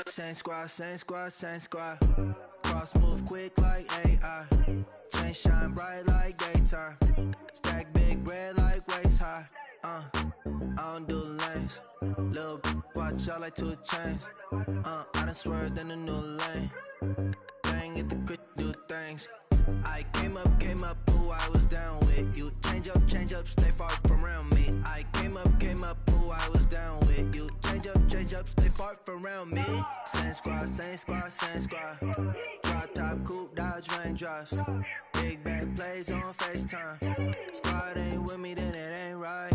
Same squad, same squad, same squad. Cross move quick like AI. Chain shine bright like daytime. Stack big bread like waist high. I don't do lanes. Lil' watch out like 2 chains. I done swerved in a new lane. Bang at the crit, do things. I came up, who I was down with. You change up, stay far from around me. I came up, who I was down with. You change up, stay far from around me. Same squad, same squad, same squad. Drop top, coupe, dodge, raindrops. Big back plays on FaceTime. Squad ain't with me, then it ain't right.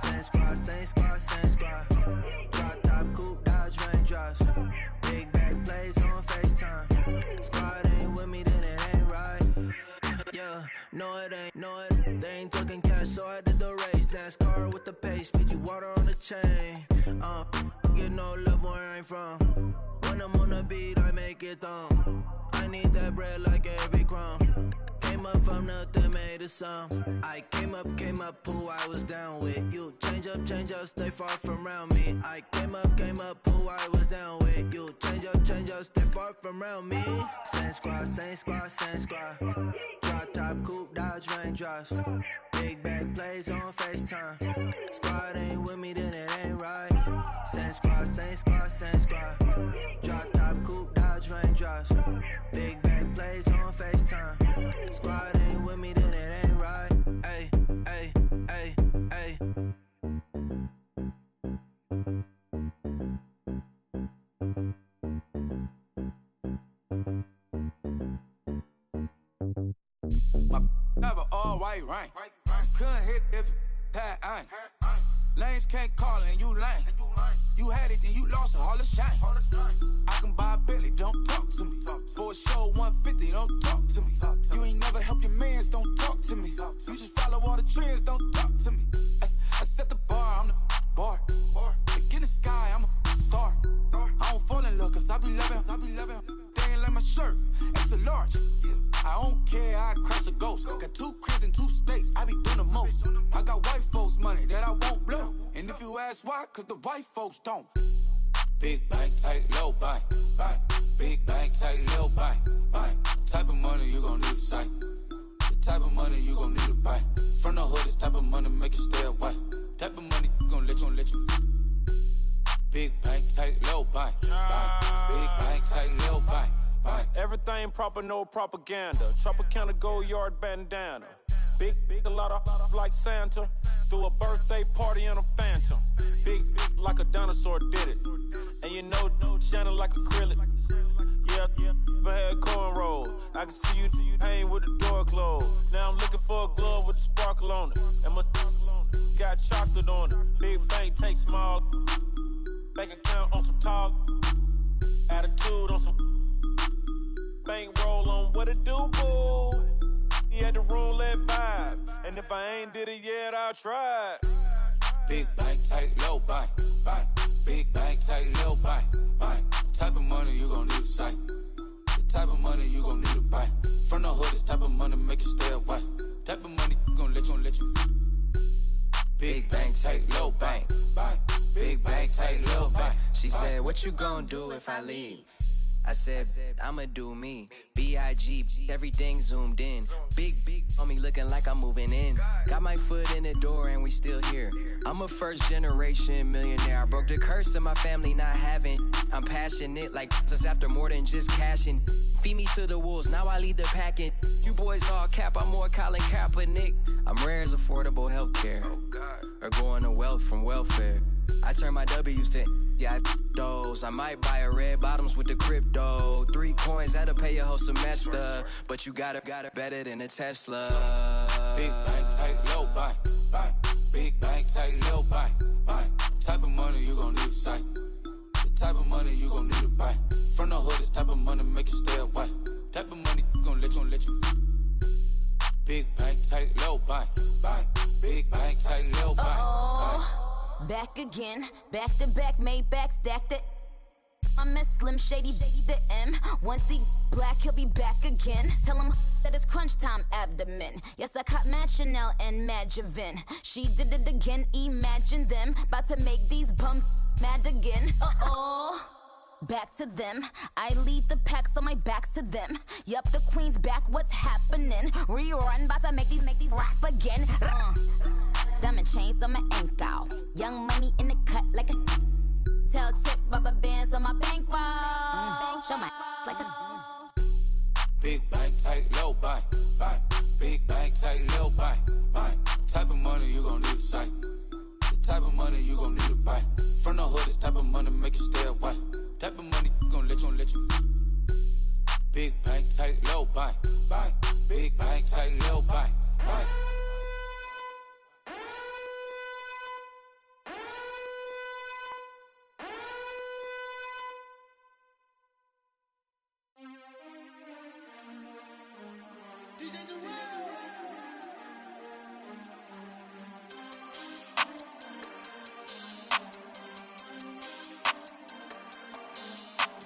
Same squad, same squad, same squad. Drop top, coupe, dodge, raindrops. Big back plays on FaceTime. Squad ain't with me, then it ain't right. Yeah, no it ain't, no it. They ain't talking cash, so I did the race. NASCAR with the pace, feed you water on the chain. Get no love where I'm from. When I'm on the beat, I make it thumb. I need that bread like every crumb. Came up from nothing, made a sum. I came up, who I was down with. You change up, stay far from around me. I came up, who I was down with. You change up, stay far from around me. Same squad, same squad, same squad. Drop top, coupe, dodge, raindrops. Big bag plays on FaceTime. Squad ain't with me, then it ain't right. Same squad, same squad, same squad. Drop top, coupe, dodge, raindrops. Big bag plays on FaceTime. Squad ain't with me, then it ain't right. Ay, ay, ay, ay. My never all white rain. Couldn't hit if it had ain't. Lanes can't call and you lame. You had it and you lost it, all the shame. I can buy a Billy, don't talk to me. For a show 150, don't talk to me. You ain't never help your mans, don't talk to me. You just follow all the trends, don't talk to me. I set the bar, I'm the bar. Like in the sky, I'm a star. I don't fall in love cause I be loving. They ain't like my shirt, it's a large. I don't care, I crash a ghost. Got 2 cribs in 2 states, I be doing the most. I got white folks money that I won't blow. And if you ask why, cause the white folks don't. Big bank, tight, low bank. Big bank, tight, low bank. The type of money you gon' need to sight. The type of money you gon' need to buy. From the hood, this type of money make you stay away. Type of money gon' let you. Big bank, tight, low bank. Big bank, tight, low bank. Everything proper, no propaganda. Tropicana gold yard bandana. Big, a lot of like Santa. Threw a birthday party in a phantom. Big like a dinosaur did it. And you know, shining like acrylic. Yeah, I had cornrows. I can see you hang with the door closed. Now I'm looking for a glove with a sparkle on it. And my got chocolate on it. Big bank, take small. Bank account on some tall. Attitude on some. Bank roll on what it do, boo. He had the roulette vibe. And if I ain't did it yet, I'll try it. Big bank, tight, low bank. Big bank, tight, low bank. The type of money you gon' need to sight. The type of money you gon' need to buy. From the hood, this type of money make you stay away. Type of money gon' let you. Big bank, tight, low bank. Big bank, tight, low bank. She said, what you gon' do if I leave? I said, I'ma do me. B.I.G. Everything zoomed in. Big on me looking like I'm moving in. Got my foot in the door and we still here. I'm a first generation millionaire. I broke the curse of my family not having. I'm passionate like just after more than just cashing. Feed me to the wolves, now I lead the packing. You boys all cap, I'm more Colin Kaepernick. I'm rare as affordable healthcare. Or going to wealth from welfare. I turn my W's to those. I might buy a red bottoms with the crypto. 3 coins, that'll pay your whole semester. But you got it better than a Tesla. Big bank, tight, low bank. Big bank, tight, low bank. Type of money you gon' need to sight. The type of money you gon' need to buy. From the hood, this type of money make you stay away. Type of money gon' let you. Big bank, tight, low bank. Big bank, tight, low bank. Back again, back to back, made back, stacked it. I'm a Slim Shady, the M. Once he black, he'll be back again. Tell him that it's crunch time abdomen. Yes, I caught Mad Chanel and Mad Javin. She did it again, imagine them. About to make these bums mad again. Back to them. I lead the pack, so my back's to them. Yup, the queen's back, what's happening? Rerun, about to make these rap again. Diamond chains on my ankle. Young money in the cut like a tail tip, rubber bands on my bankroll. Show my like a big bank, tight, low bank, bank. Big bank, tight, low bank, bank. Type of money you gon' need to sight. The type of money you gon' need to buy. From the hood, this type of money make you stay away. Type of money gon' let you. Big bank, tight, low bank, bank. Big bank, tight, low bank, bank.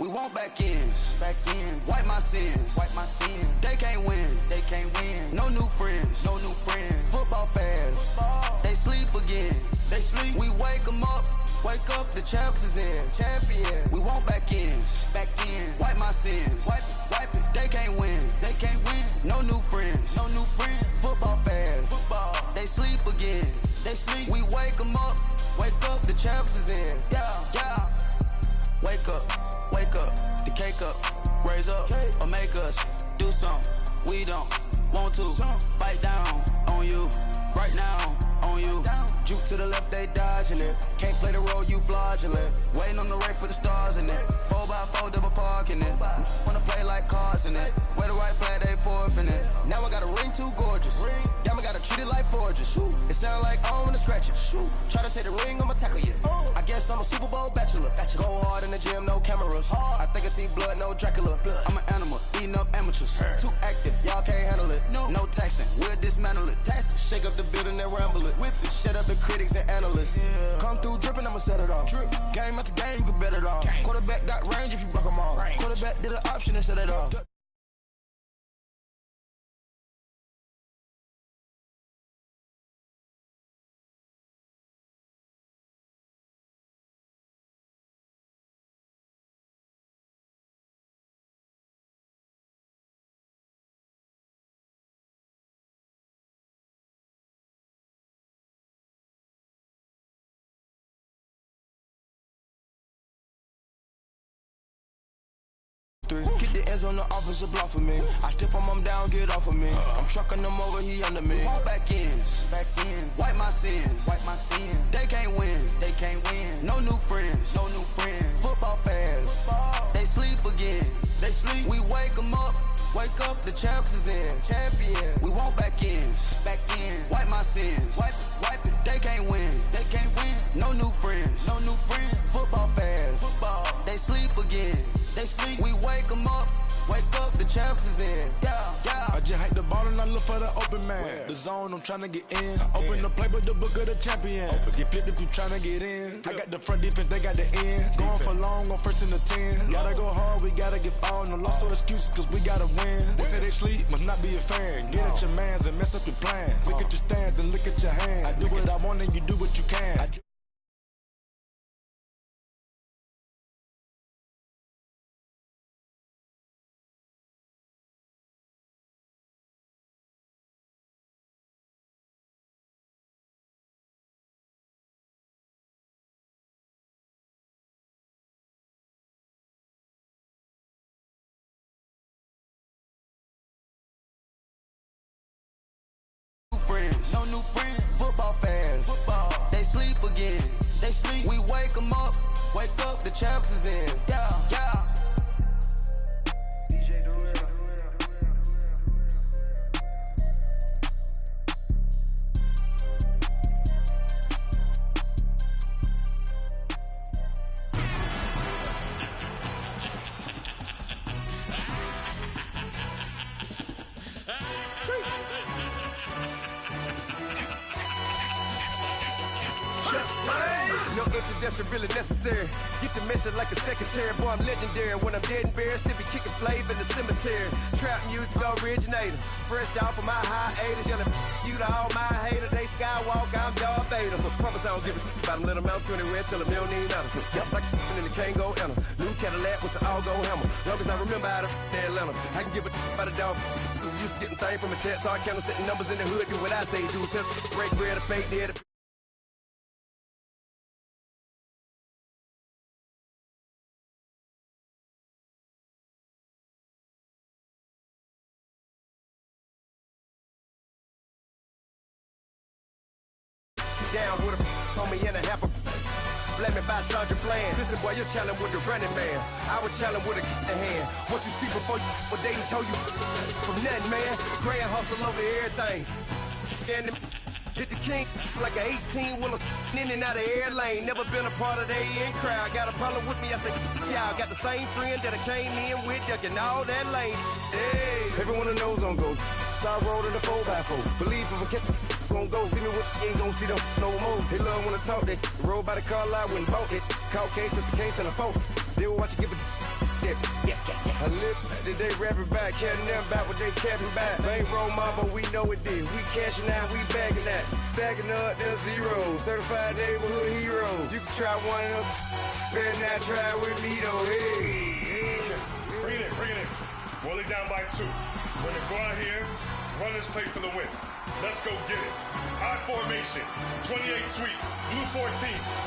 We want back ends, wipe my sins, They can't win, No new friends, Football fans, they sleep again, We wake 'em up, the champs is in, champion. We want back ends, wipe my sins, wipe it. They can't win, No new friends, Football fans, they sleep again, We wake 'em up, the champs is in, yeah. Wake up, the cake up, raise up, or make us do something we don't want to. Bite down on you, right now on you. Juke to the left, they dodging it. Can't play the role, you fraudulent. Waiting on the race for the stars in it. 4x4 double parking it. Wanna play like cars in it. Wear the white flag, they forfeit it. Now I got a ring too gorgeous. Damn, I gotta treat it like forges. It sound like I wanna scratch it. Try to take the ring, I'ma tackle you. I guess I'm a Super Bowl bachelor. Go hard in the gym, no cameras. I think I see blood, no Dracula. I'm an animal, eating up amateurs. Too active, y'all can't handle it. No taxing, we'll dismantle it. Shake up the building and ramble it. Whip it, shut up the critics and analysts. Come through dripping, I'ma set it off. Game after game, you can bet it off. Quarterback got range if you block them off. Quarterback did an option and set it off. Get the ends on the officer block for me. I stiff him down, get off of me. I'm trucking him over, he under me. Back ends, wipe my sins, They can't win, No new friends, Football fans, they sleep again, We wake 'em up, the champs is in, champion. We want back ends, wipe my sins, wipe it. They can't win, No new friends, Football fans, they sleep again, We wake 'em up, the champs is in, yeah. I just hate the ball and I look for the open man. The zone, I'm tryna get in. Open the playbook, the book of the champion. Get flipped if you tryna get in. I got the front defense, they got the end. Going for long, on first and the 10. Gotta go hard, we gotta give all. No loss or excuses, cause we gotta win. They say they sleep, must not be a fan. Get at your mans and mess up your plans. Look at your stands and look at your hands. I do what I want and you do what you can. No new friends, Football fans, they sleep again, We wake 'em up, the champs is in, yeah. introduction really necessary. Get the message like a secretary. Boy, I'm legendary. When I'm dead and buried, still be kicking flavor in the cemetery. Trap music originator. Fresh off of my hiatus. Yelling you to all my haters. They skywalk, I'm Darth Vader. Promise I don't give a about them. Let them out 20 till them don't need nothing. Yup, like and the can't go enter. New Cadillac with an all-go hammer. Long as I remember how to Atlanta. I can give a about a dog. Used to getting things from a text. So I count on setting numbers in the hood. Do what I say do. Tell break bread or fake dead. Down with a on me and a half a let me buy Sergeant Bland. Listen, boy, you're challenged with the running man. I was challenged with a hand. What you see before you, what they told you from nothing, man. Grand hustle over everything. And hit the king like an 18-wheeler in and out of air lane. Never been a part of the in crowd. Got a problem with me, I say, y'all. Got the same friend that I came in with, ducking all that lane. Hey, everyone that knows on go. I rolled in the 4x4. Believe if I kept gon' go see me with ain't gon' see them no more. They love when I talk, they roll by the car lot when bought it. Call case at the case and a phone. They will watch you give a yeah. I live that they rapping back, carrying them back what they capping back. They ain't roll my, but we know it did. We cashing out, we bagging that. Stacking up, there's zero. Certified neighborhood hero. You can try one of them, better not try with me though. Hey. Bring it in. Roll it down by 2. We're gonna go out here, run this play for the win. Let's go get it. I formation, 28 sweeps, blue 14.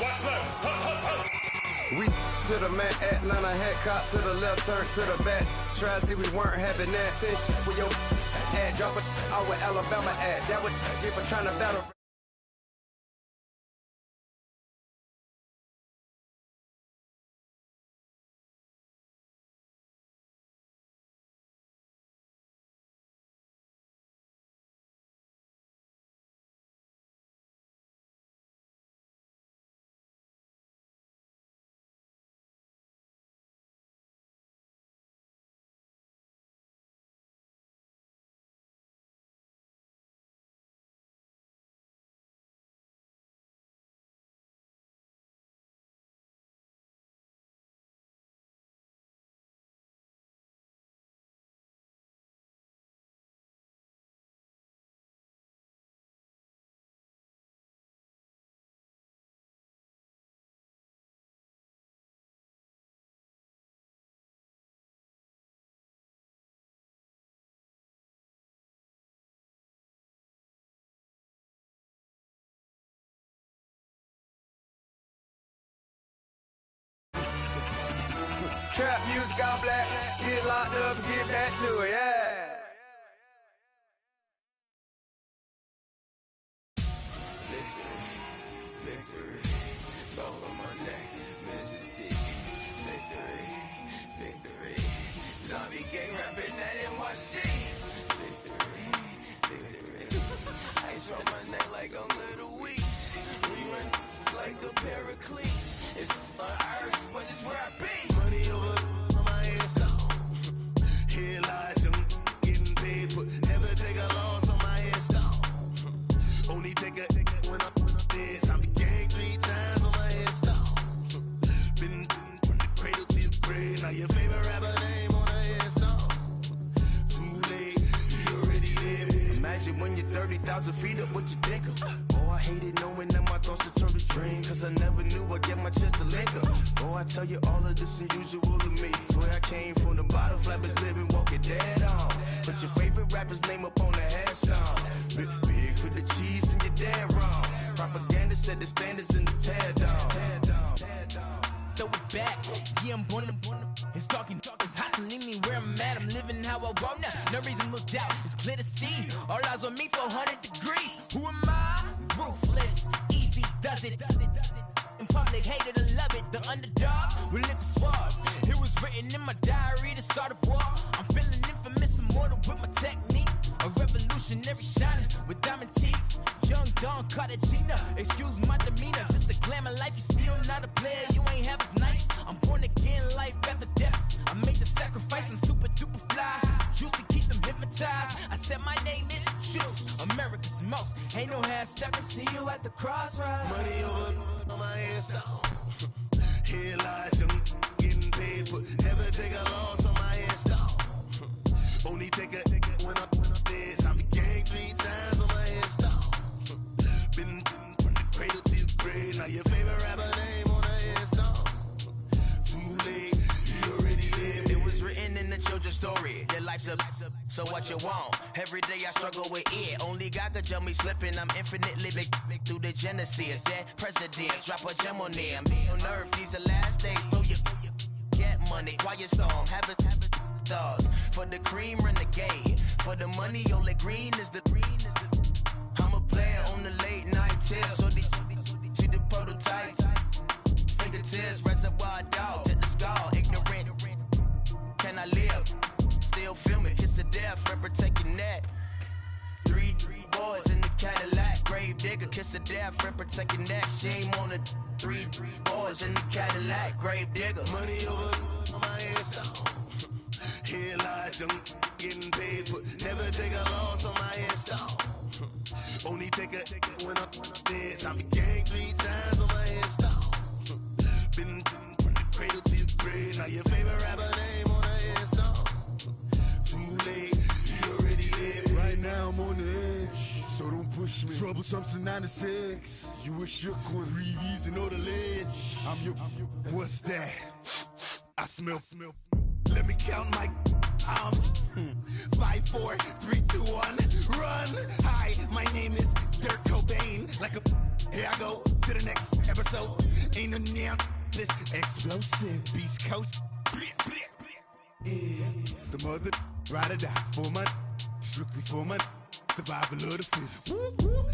Watch left. We to the man, Atlanta head cop to the left, turn to the back. Try to see we weren't having that. Sit with your ad, drop it out with Alabama ad. That would get for trying to battle. Trap music all black, get locked up and get back to it, yeah. Victory, gold on my neck, Mr. T. Victory, zombie gang rapping that NYC. Victory, ice on my neck like a little weak. We run like a paraclete. It's on earth, but it's where I be. Money over my headstone. Here lies them getting paid, but never take a loss on my headstone. Only take a when I'm dead. I'm the gang 3 times on my headstone. Been from the cradle to the grave. Now your favorite rapper name on a headstone. Too late, he already dead. Imagine when you're 30,000 feet up, what you think of? Oh, I hated knowing that my thoughts would turn to dream. Cause I never knew I'd get my chance to link up. Oh, I tell you all of this unusual to me. Swear I came from the bottom, flappers living, walking dead on. Put your favorite rapper's name up on the headstone. Big for the cheese and you're dead wrong. Propaganda set the standards in the tear down. Throw it back, yeah, I'm born to it's talking, it's hustling me where I'm at. I'm living how I want now. No reason to doubt, it's clear to see. All eyes on me, 400 degrees. Who am I? Ruthless, easy, does it. In public, hated or love it. The underdogs with liquor swabs. It was written in my diary, the start of war. I'm feeling infamous, immortal with my technique. A revolutionary shining with diamond teeth. Young Don Cartagena, excuse my demeanor. Just the glamour life, you still not a player, you ain't half as nice. I'm born again, life after death. I made the sacrifice and super duper fly. Juicy, keep them hypnotized. I said my name is Juice, America's most. Ain't no half stepping, see you at the crossroads. Money over on my headstone. Here lies young, getting paid for. Never take a loss on my headstone. Only take a when I'm dead. I be gang 3 times on my headstone. Been from the cradle to the grave. Now your favorite rapper name on the headstone. Too late, you already dead. It was written in the children's story. Your life's a so what you want. Every day I struggle with it. Only God could tell me slipping. I'm infinitely big through the genesis. Dead presidents, drop a gem on them. On earth, these the last days. Throw your get money. Quiet storm, have it dogs. For the cream, renegade. For the money, only green is the I'm a player on the late night tips. So these see the prototype. Fingertips, reservoir dog. Check the skull, ignorant. Can I live? Still feel me, kiss to death, friend, protect your neck. Three boys in the Cadillac, grave digger, kiss to death, friend, protect your neck. Shame on the three boys in the Cadillac, grave digger. Money over on my headstone. Here lies young, getting paid for. Never take a loss on my headstone. Only take a when I'm dead. I be gang 3 times on my headstone. Been from the cradle to the grave. Now your favorite rapper name on the headstone. Too late, you already dead. Right now I'm on the edge, so don't push me. Troublesome76. You a shook one, breathe easy, know the ledge. I'm your, what's that? I smell. Let me count my 5, 4, 3, 2, 1, run. Hi, my name is Dirk Cobain. Like a, here I go to the next episode. Ain't no damn this explosive Beast Coast. The mother ride or die for my strictly for my survival of the fittest.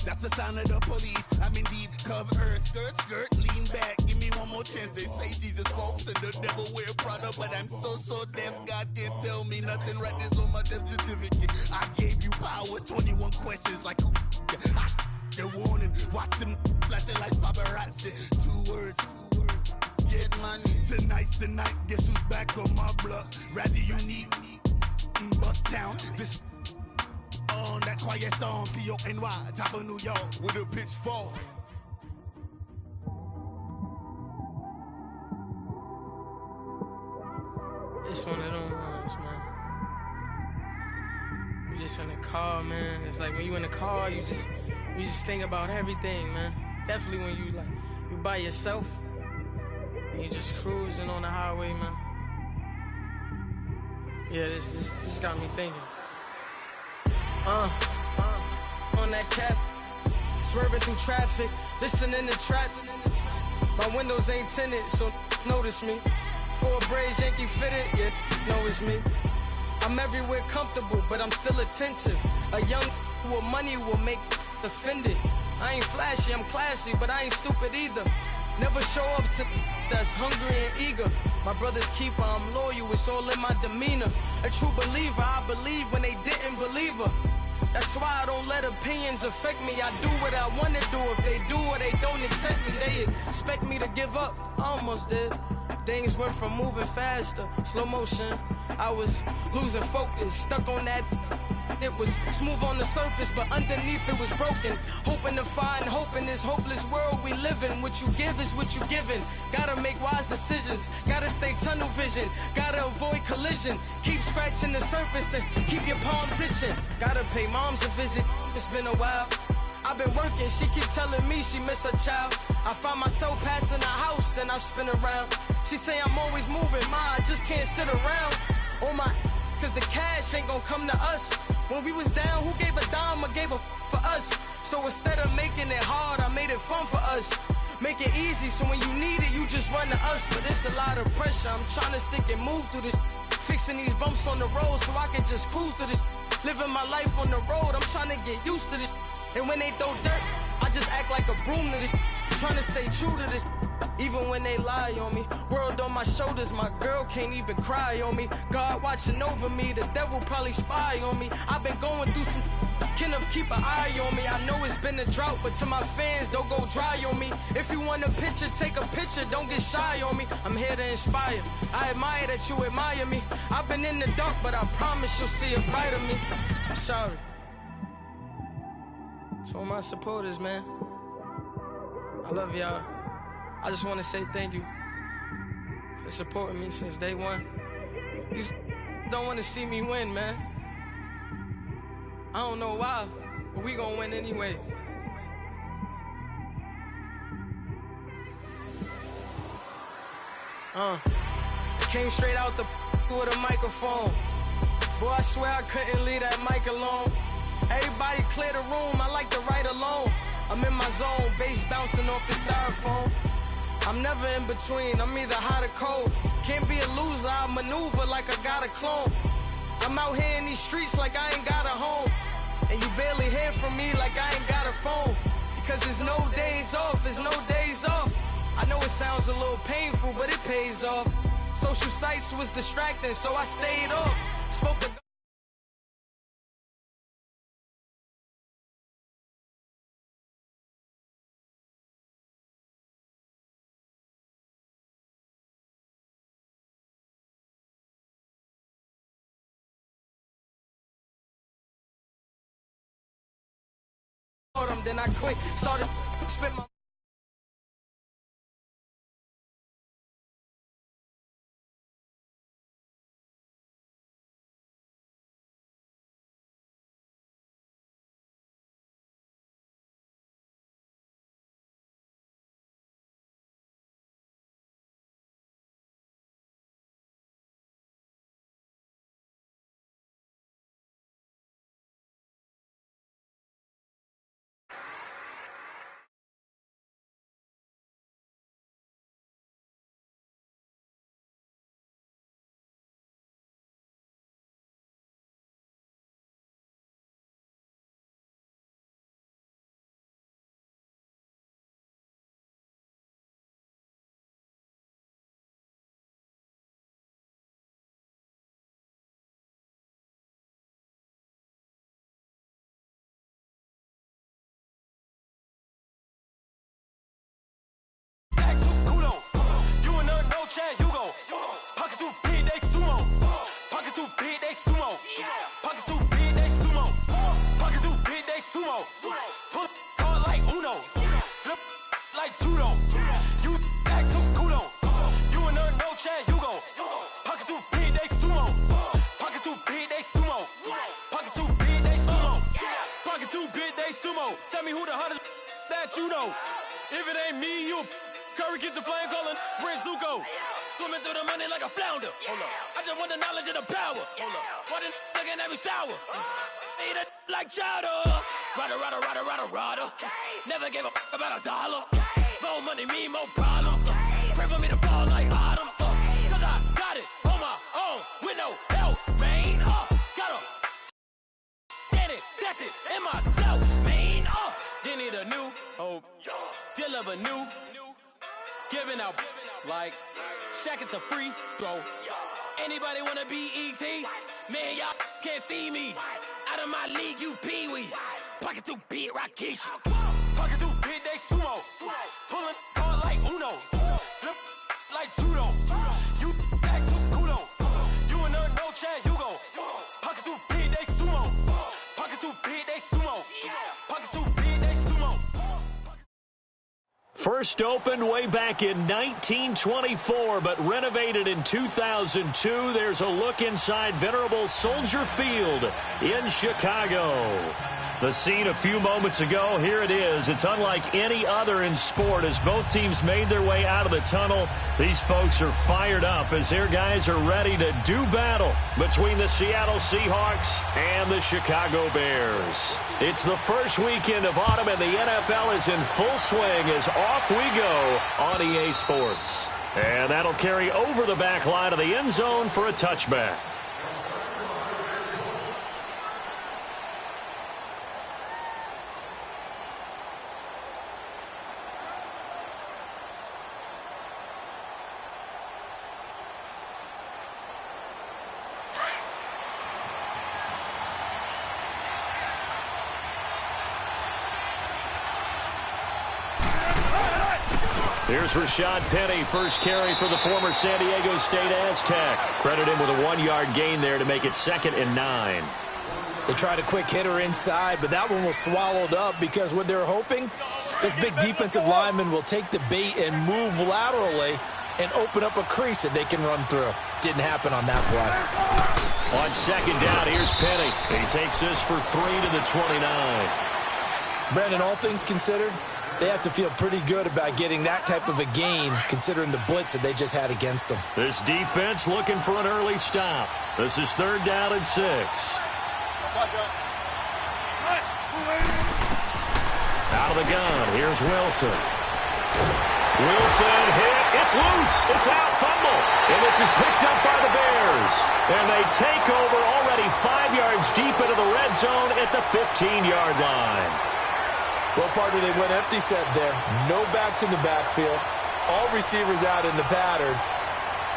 That's the sound of the police. I'm in deep cover earth, skirt, lean back. Give me one more chance. They say Jesus walks and the devil wear Prada, but I'm so deaf. God can't tell me nothing. Right this on my death certificate. I gave you power. 21 questions like who? They're warning. Watch them flashing like paparazzi. 2 words. Get money. Tonight's the night. Guess who's back on my block? Rather unique. Bucktown. This on that quiet storm, T-O-N-Y, top of New York, with a pitchfork. It's one of them ones, man. You just in the car, man. It's like when you in the car, you just think about everything, man. Definitely when you by yourself and you just cruising on the highway, man. Yeah, this got me thinking. On that cap, swerving through traffic, listening to trap. My windows ain't tinted, so notice me. 4 braids, Yankee fitted, yeah, know it's me. I'm everywhere comfortable, but I'm still attentive. A young with money will make offended. I ain't flashy, I'm classy, but I ain't stupid either. Never show up to that's hungry and eager. My brother's keeper, I'm loyal, it's all in my demeanor. A true believer, I believe when they didn't believe her. That's why I don't let opinions affect me. I do what I want to do. If they do or they don't accept me, they expect me to give up. I almost did. Things went from moving faster, slow motion. I was losing focus, stuck on that. It was smooth on the surface, but underneath it was broken. Hoping to find hope in this hopeless world we live in. What you give is what you given. Gotta make wise decisions. Gotta stay tunnel vision. Gotta avoid collision. Keep scratching the surface and keep your palms itching. Gotta pay moms a visit. It's been a while. I've been working, she keep telling me she miss her child. I find myself passing the house, then I spin around. She say I'm always moving, ma, I just can't sit around. Oh my, cause the cash ain't gonna come to us. When we was down, who gave a dime or gave a for us? So instead of making it hard, I made it fun for us. Make it easy, so when you need it, you just run to us. But it's a lot of pressure, I'm trying to stick and move through this. Fixing these bumps on the road so I can just cruise to this. Living my life on the road, I'm trying to get used to this. And when they throw dirt, I just act like a broom to this. Trying to stay true to this. Even when they lie on me. World on my shoulders, my girl can't even cry on me. God watching over me, the devil probably spy on me. I've been going through some, Kenneth, keep an eye on me. I know it's been a drought, but to my fans, don't go dry on me. If you want a picture, take a picture, don't get shy on me. I'm here to inspire. I admire that you admire me. I've been in the dark, but I promise you'll see a brighter me. I'm sorry. To all my supporters, man, I love y'all. I just want to say thank you for supporting me since day one. You don't want to see me win, man. I don't know why, but we gonna win anyway. It came straight out the with a microphone. Boy, I swear I couldn't leave that mic alone. Everybody clear the room, I like to write alone. I'm in my zone, bass bouncing off the styrofoam. I'm never in between, I'm either hot or cold. Can't be a loser, I maneuver like I got a clone. I'm out here in these streets like I ain't got a home. And you barely hear from me like I ain't got a phone. Because there's no days off, there's no days off. I know it sounds a little painful, but it pays off. Social sites was distracting, so I stayed off. Spoke to them, then I quit. Started spit my you go. Pockets too big, they sumo. Pockets too big, they sumo. Pockets too big, they sumo. Pockets too big, they sumo. Pull card like Uno. Flip like judo. You act too kudo. You in there, no chance, you go. Pockets too big, they sumo. Pockets too big, they sumo. Pockets too big, they sumo. Pockets too big, they sumo. Tell me who the hottest that you know. If it ain't me, you. Curry get the flame calling Prince Zuko. Swimming through the money like a flounder. Hold up. I just want the knowledge and the power. Hold up. Why the looking at me sour? Eat it like chowder. Rada. Never gave a about a dollar. More money mean more problems. Pray for me to fall like autumn. Cause I got it on my own with no help, man. Got a that's it in myself, man. They need a new hope. Deliver new. Giving out like Shaq at the free throw. Anybody wanna be ET? Man, y'all can't see me. Out of my league, you pee-wee. Pocket too big, Rakeisha. Pocket too big, they sumo. Pulling card like Uno. Flip like judo. You act too kudo. You in there, no chance, you go. Pocket too big, they sumo. Pocket too big, they sumo. Pocket too big, they sumo. First opened way back in 1924, but renovated in 2002. There's a look inside venerable Soldier Field in Chicago. The scene a few moments ago, here it is. It's unlike any other in sport as both teams made their way out of the tunnel. These folks are fired up as their guys are ready to do battle between the Seattle Seahawks and the Chicago Bears. It's the first weekend of autumn and the NFL is in full swing as off we go on EA Sports. And that'll carry over the back line of the end zone for a touchback. Here's Rashad Penny, first carry for the former San Diego State Aztec. Credit him with a 1-yard gain there to make it 2nd and 9. They tried a quick hitter inside, but that one was swallowed up because what they're hoping, this big defensive lineman will take the bait and move laterally and open up a crease that they can run through. Didn't happen on that play. On 2nd down, here's Penny. He takes this for 3 to the 29. Brandon, all things considered, they have to feel pretty good about getting that type of a gain considering the blitz that they just had against them. This defense looking for an early stop. This is 3rd down and 6. Out of the gun, here's Wilson. Wilson hit. It's loose. It's out. Fumble. And this is picked up by the Bears. And they take over already 5 yards deep into the red zone at the 15-yard line. Well, partner, they went empty set there. No backs in the backfield. All receivers out in the pattern.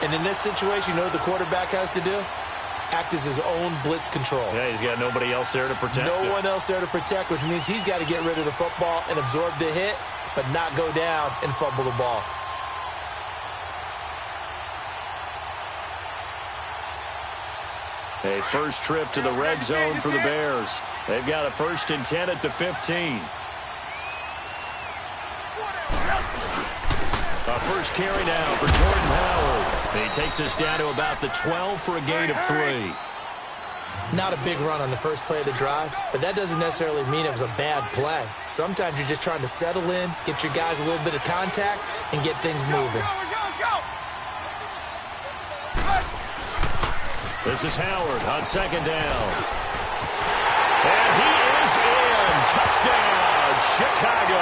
And in this situation, you know what the quarterback has to do? Act as his own blitz control. Yeah, he's got nobody else there to protect No one else there to protect, which means he's got to get rid of the football and absorb the hit, but not go down and fumble the ball. A first trip to the red zone for the Bears. They've got a 1st and 10 at the 15. A first carry now for Jordan Howard. He takes us down to about the 12 for a gain of 3. Not a big run on the first play of the drive, but that doesn't necessarily mean it was a bad play. Sometimes you're just trying to settle in, get your guys a little bit of contact, and get things moving. This is Howard on 2nd down. And he is in. Touchdown, Chicago.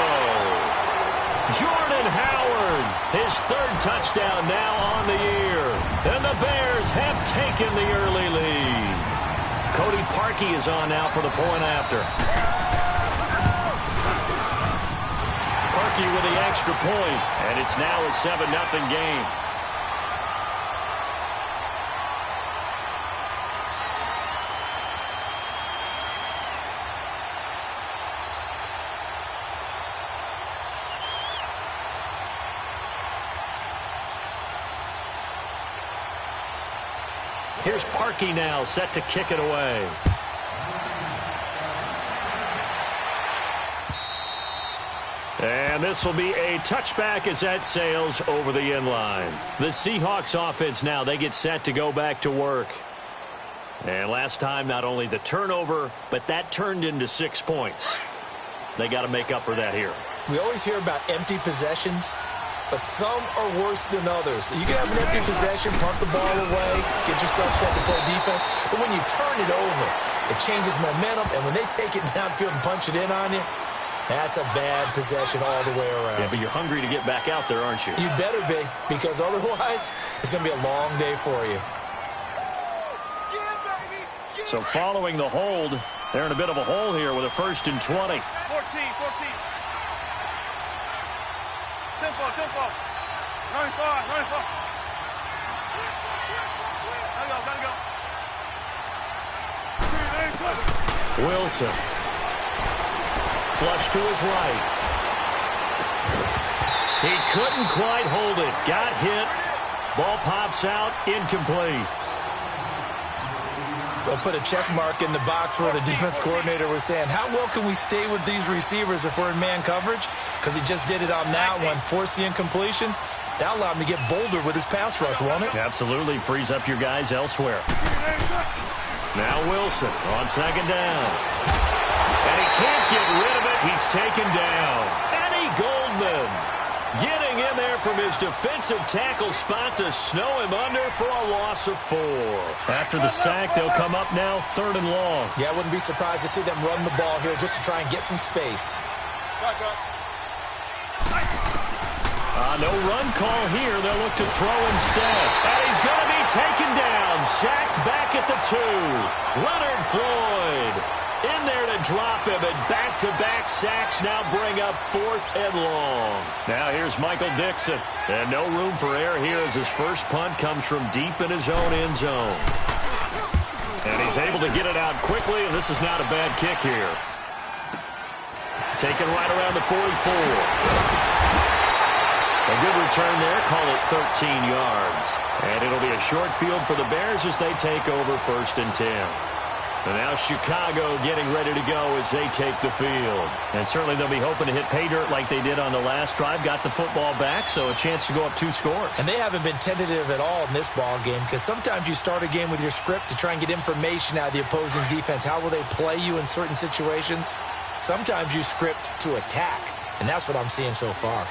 Jordan Howard, his 3rd touchdown now on the year. And the Bears have taken the early lead. Cody Parkey is on now for the point after. Parkey with the extra point, and it's now a 7-0 game. Here's Parkey now, set to kick it away. And this will be a touchback as that sails over the end line. The Seahawks offense now, they get set to go back to work. And last time, not only the turnover, but that turned into 6 points. They got to make up for that here. We always hear about empty possessions, but some are worse than others. You can have an empty possession, punt the ball away, get yourself set to play defense, but when you turn it over, it changes momentum, and when they take it downfield and punch it in on you, that's a bad possession all the way around. Yeah, but you're hungry to get back out there, aren't you? You better be, because otherwise, it's going to be a long day for you. So following the hold, they're in a bit of a hole here with a 1st and 20. 14. Tempo. Running far. Gotta go. Wilson. Flush to his right. He couldn't quite hold it. Got hit. Ball pops out. Incomplete. They'll put a check mark in the box where the defense coordinator was saying, how well can we stay with these receivers if we're in man coverage? Because he just did it on that one, forced the incompletion. That allowed him to get bolder with his pass rush, won't it? Absolutely. Frees up your guys elsewhere. Now Wilson on 2nd down. And he can't get rid of it. He's taken down. Eddie Goldman getting in there from his defensive tackle spot to snow him under for a loss of 4. After the sack, they'll come up now 3rd and long. Yeah, I wouldn't be surprised to see them run the ball here just to try and get some space. No run call here. They'll look to throw instead. And he's going to be taken down. Sacked back at the 2. Leonard Floyd in there to drop him, and back-to-back sacks now bring up 4th and long. Now here's Michael Dixon, and no room for error here as his first punt comes from deep in his own end zone. And he's able to get it out quickly, and this is not a bad kick here. Taken right around the 44. A good return there. Call it 13 yards. And it'll be a short field for the Bears as they take over 1st and 10. And now Chicago getting ready to go as they take the field. And certainly they'll be hoping to hit pay dirt like they did on the last drive. Got the football back, so a chance to go up 2 scores. And they haven't been tentative at all in this ball game, because sometimes you start a game with your script to try and get information out of the opposing defense. How will they play you in certain situations? Sometimes you script to attack, and that's what I'm seeing so far.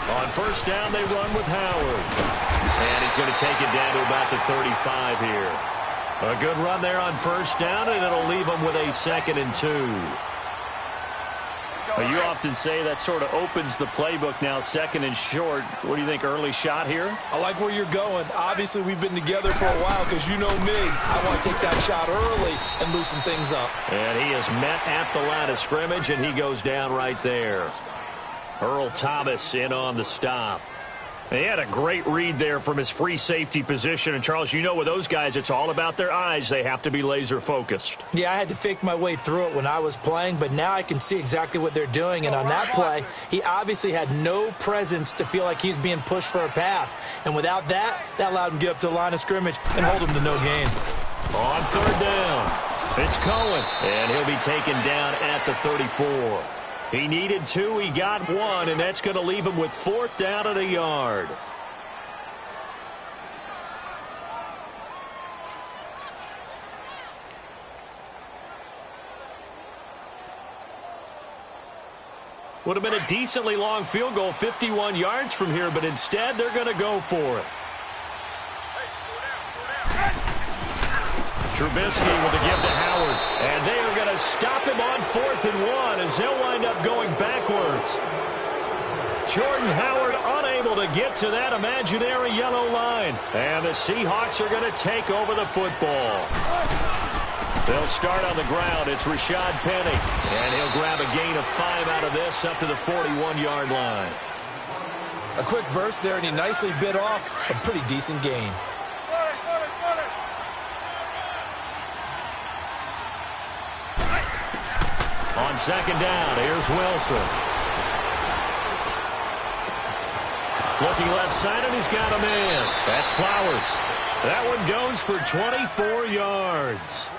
On 1st down, they run with Howard. And he's going to take it down to about the 35 here. A good run there on 1st down, and it'll leave them with a 2nd and 2. You often say that sort of opens the playbook now, 2nd and short. What do you think, early shot here? I like where you're going. Obviously, we've been together for a while because you know me. I want to take that shot early and loosen things up. And he is met at the line of scrimmage, and he goes down right there. Earl Thomas in on the stop. He had a great read there from his free safety position. And, Charles, you know with those guys, it's all about their eyes. They have to be laser focused. Yeah, I had to fake my way through it when I was playing, but now I can see exactly what they're doing. And on that play, he obviously had no presence to feel like he's being pushed for a pass. And without that, that allowed him to get up to the line of scrimmage and hold him to no gain. On 3rd down, it's Cohen. And he'll be taken down at the 34. He needed 2, he got 1, and that's going to leave him with 4th down and a yard. Would have been a decently long field goal, 51 yards from here, but instead they're going to go for it. Trubisky with a give to Howard, and they are going to stop him on 4th and 1 as they'll wind up going backwards. Jordan Howard unable to get to that imaginary yellow line, and the Seahawks are going to take over the football. They'll start on the ground. It's Rashad Penny, and he'll grab a gain of 5 out of this up to the 41-yard line. A quick burst there, and he nicely bit off a pretty decent gain. On 2nd down, here's Wilson. Looking left side, and he's got a man. That's Flowers. That one goes for 24 yards.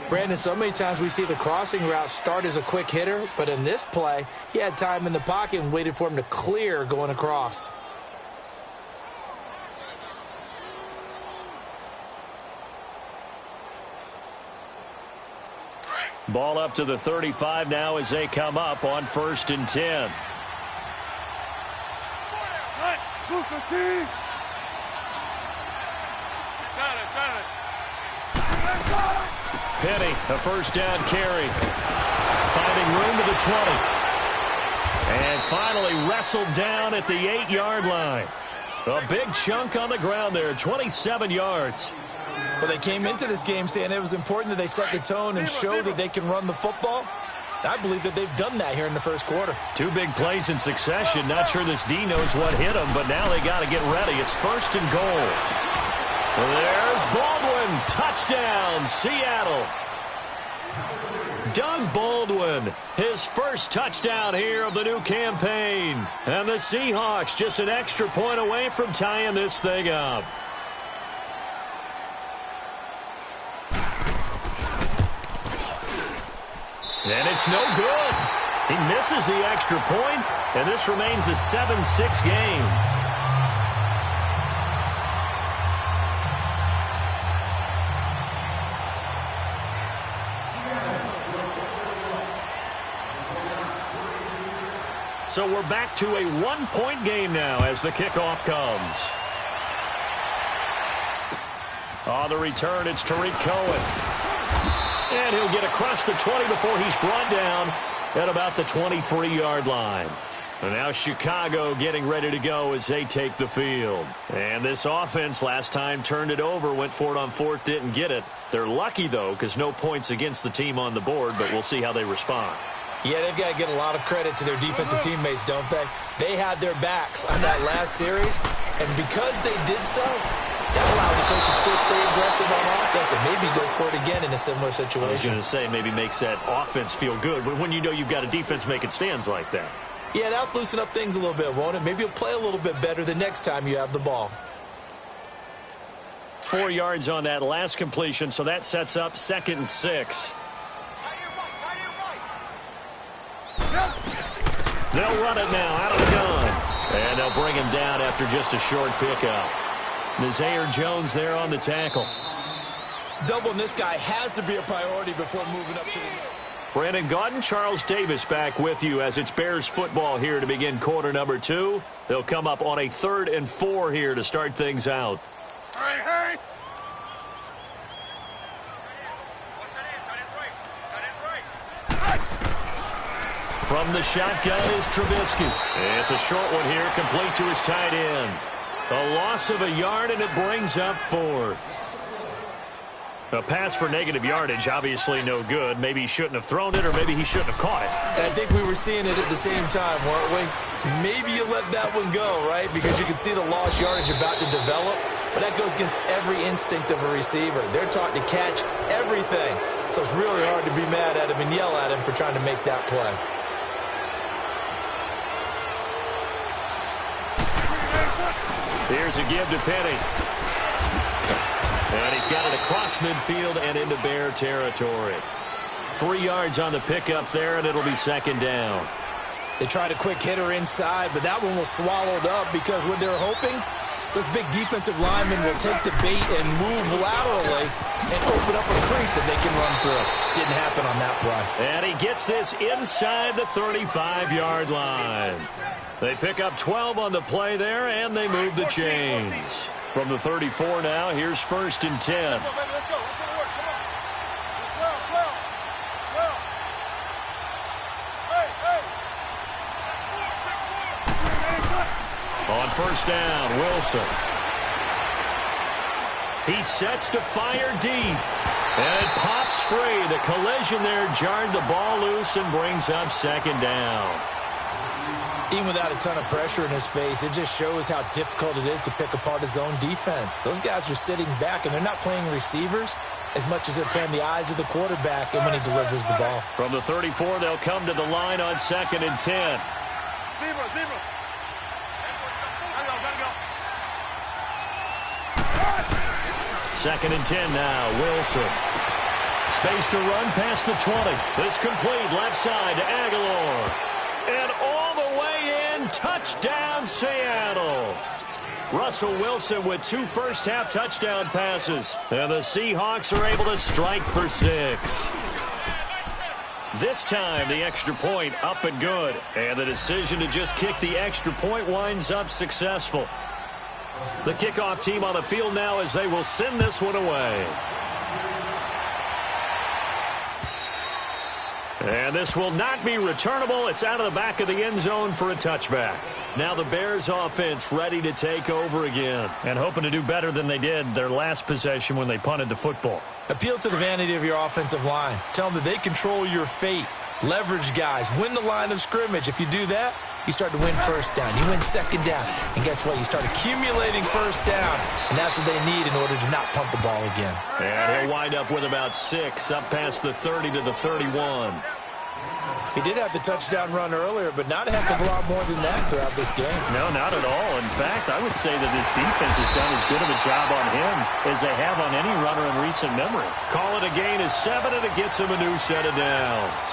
Brandon, so many times we see the crossing route start as a quick hitter, but in this play, he had time in the pocket and waited for him to clear going across. Ball up to the 35 now as they come up on 1st and 10. Penny, a 1st down carry. Finding room to the 20. And finally wrestled down at the 8-yard line. A big chunk on the ground there, 27 yards. Well, they came into this game saying it was important that they set the tone and show that they can run the football. I believe that they've done that here in the 1st quarter. 2 big plays in succession. Not sure this D knows what hit them, but now they got to get ready. It's 1st and goal. There's Baldwin. Touchdown, Seattle. Doug Baldwin, his first touchdown here of the new campaign. And the Seahawks just an extra point away from tying this thing up. And it's no good. He misses the extra point, and this remains a 7-6 game. So we're back to a 1-point game now as the kickoff comes. On the return, it's Tariq Cohen. And he'll get across the 20 before he's brought down at about the 23-yard line. And now Chicago getting ready to go as they take the field. And this offense last time turned it over, went for it on 4th, didn't get it. They're lucky, though, because no points against the team on the board, but we'll see how they respond. Yeah, they've got to give a lot of credit to their defensive teammates, don't they? They had their backs on that last series, and because they did so, that allows the coach to still stay aggressive on offense and maybe go for it again in a similar situation. I was going to say maybe makes that offense feel good, but when you know you've got a defense making stands like that. Yeah, that'll loosen up things a little bit, won't it? Maybe you'll play a little bit better the next time you have the ball. 4 yards on that last completion, so that sets up 2nd and 6. They'll run it now out of the gun. And they'll bring him down after just a short pickup. Nazaire Jones there on the tackle. Doubling this guy has to be a priority before moving up to the... Brandon Gaudin, Charles Davis back with you as it's Bears football here to begin quarter number 2. They'll come up on a 3rd and 4 here to start things out. Hurry! From the shotgun is Trubisky. It's a short one here, complete to his tight end. A loss of a yard, and it brings up 4th. A pass for negative yardage, obviously no good. Maybe he shouldn't have thrown it, or maybe he shouldn't have caught it. I think we were seeing it at the same time, weren't we? Maybe you let that one go, right? Because you can see the lost yardage about to develop. But that goes against every instinct of a receiver. They're taught to catch everything. So it's really hard to be mad at him and yell at him for trying to make that play. Here's a give to Penny. And he's got it across midfield and into Bear territory. 3 yards on the pickup there, and it'll be 2nd down. They tried a quick hitter inside, but that one was swallowed up because what they're hoping, those big defensive linemen will take the bait and move laterally and open up a crease that they can run through. Didn't happen on that play. And he gets this inside the 35-yard line. They pick up 12 on the play there, and they move the chains. From the 34 now, here's 1st and 10. On 1st down, Wilson. He sets to fire deep. And it pops free. The collision there jarred the ball loose and brings up 2nd down. Even without a ton of pressure in his face, it just shows how difficult it is to pick apart his own defense. Those guys are sitting back, and they're not playing receivers as much as they're playing the eyes of the quarterback and when he delivers the ball. From the 34, they'll come to the line on 2nd and 10. 2nd and 10 now, Wilson. Space to run past the 20. This complete, left side to Aguilar. And all the way in, touchdown Seattle. Russell Wilson with 2 first-half touchdown passes. And the Seahawks are able to strike for 6. This time, the extra point up and good. And the decision to just kick the extra point winds up successful. The kickoff team on the field now as they will send this one away. And this will not be returnable. It's out of the back of the end zone for a touchback. Now the Bears offense ready to take over again and hoping to do better than they did their last possession when they punted the football. Appeal to the vanity of your offensive line. Tell them that they control your fate. Leverage guys. Win the line of scrimmage. If you do that, you start to win 1st down. You win 2nd down. And guess what? You start accumulating 1st downs. And that's what they need in order to not punt the ball again. And he'll wind up with about 6 up past the 30 to the 31. He did have the touchdown run earlier, but not a heck of a lot more than that throughout this game. No, not at all. In fact, I would say that this defense has done as good of a job on him as they have on any runner in recent memory. Call it a gain of 7, and it gets him a new set of downs.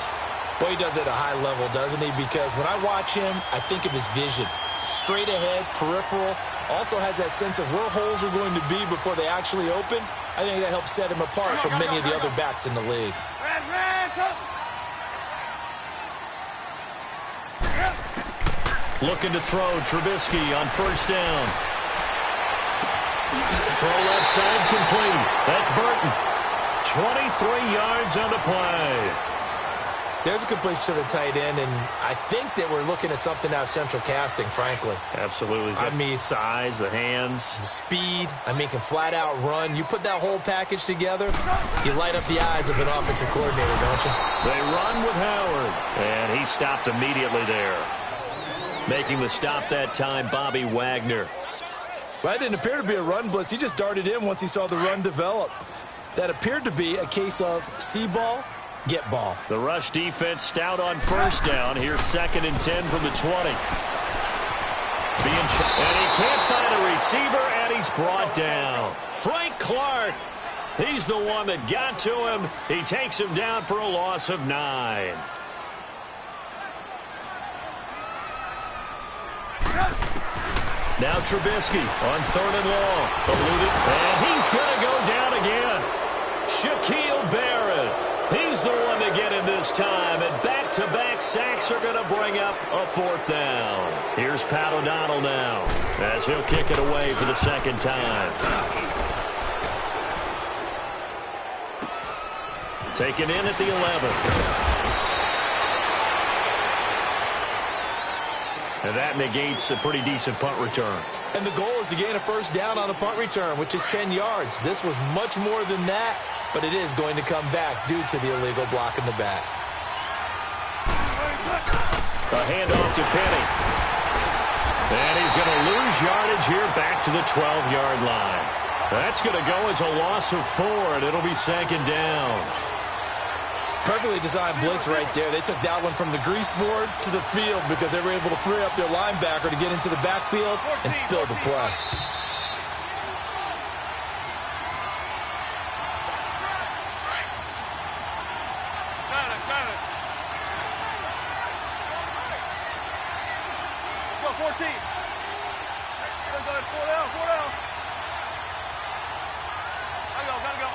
Boy, he does it at a high level, doesn't he? Because when I watch him, I think of his vision. Straight ahead, peripheral. Also has that sense of where holes are going to be before they actually open. I think that helps set him apart from many of the other backs in the league. Looking to throw, Trubisky on 1st down. Throw left side complete. That's Burton. 23 yards on the play. There's a completion to the tight end, and I think that we're looking at something out of central casting, frankly. Absolutely. I mean, size, the hands. The speed. I mean, can flat out run. You put that whole package together, you light up the eyes of an offensive coordinator, don't you? They run with Howard, and he stopped immediately there. Making the stop that time, Bobby Wagner. Well, that didn't appear to be a run blitz. He just darted in once he saw the run develop. That appeared to be a case of see ball, get ball. The rush defense stout on first down. Here's 2nd and 10 from the 20. And he can't find a receiver, and he's brought down. Frank Clark, he's the one that got to him. He takes him down for a loss of 9. Now Trubisky on 3rd and long. Eluded, and he's going to go down again. Shaquille Barrett, he's the one to get him this time, and back-to-back sacks are going to bring up a 4th down. Here's Pat O'Donnell now, as he'll kick it away for the 2nd time. Taken in at the 11. And that negates a pretty decent punt return. And the goal is to gain a first down on a punt return, which is 10 yards. This was much more than that, but it is going to come back due to the illegal block in the back. A handoff to Penny. And he's going to lose yardage here back to the 12-yard line. That's going to go as a loss of 4, and it'll be 2nd down. Perfectly designed blitz right there. They took that one from the grease board to the field because they were able to free up their linebacker to get into the backfield and spill the play. Go 14. Four down. Gotta go.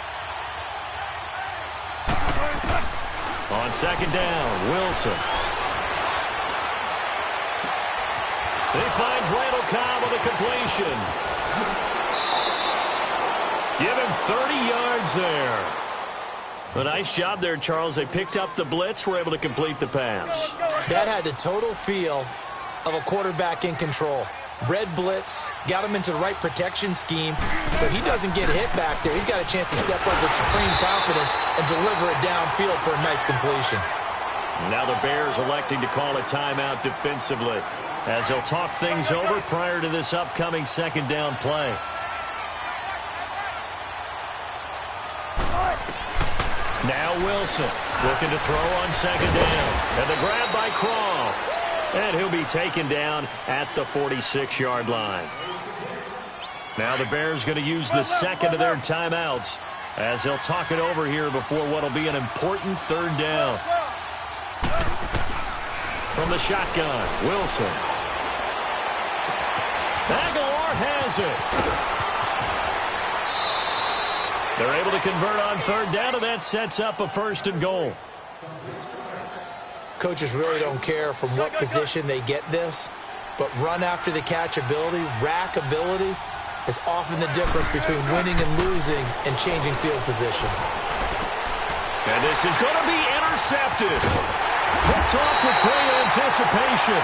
On 2nd down, Wilson. He finds Randall Cobb with a completion. Give him 30 yards there. A nice job there, Charles. They picked up the blitz, were able to complete the pass. That had the total feel of a quarterback in control. Red blitz, got him into the right protection scheme, so he doesn't get hit back there. He's got a chance to step up with supreme confidence and deliver it downfield for a nice completion. Now the Bears electing to call a timeout defensively as they'll talk things over prior to this upcoming 2nd down play. Now Wilson looking to throw on 2nd down. And the grab by Croft. And he'll be taken down at the 46-yard line. Now the Bears going to use the 2nd of their timeouts as they'll talk it over here before what will be an important 3rd down. From the shotgun, Wilson. Aguilar has it. They're able to convert on 3rd down, and that sets up a 1st and goal. Coaches really don't care from what position they get this, but run after the catch ability, rack ability, is often the difference between winning and losing and changing field position. And this is going to be intercepted. Picked off with great anticipation.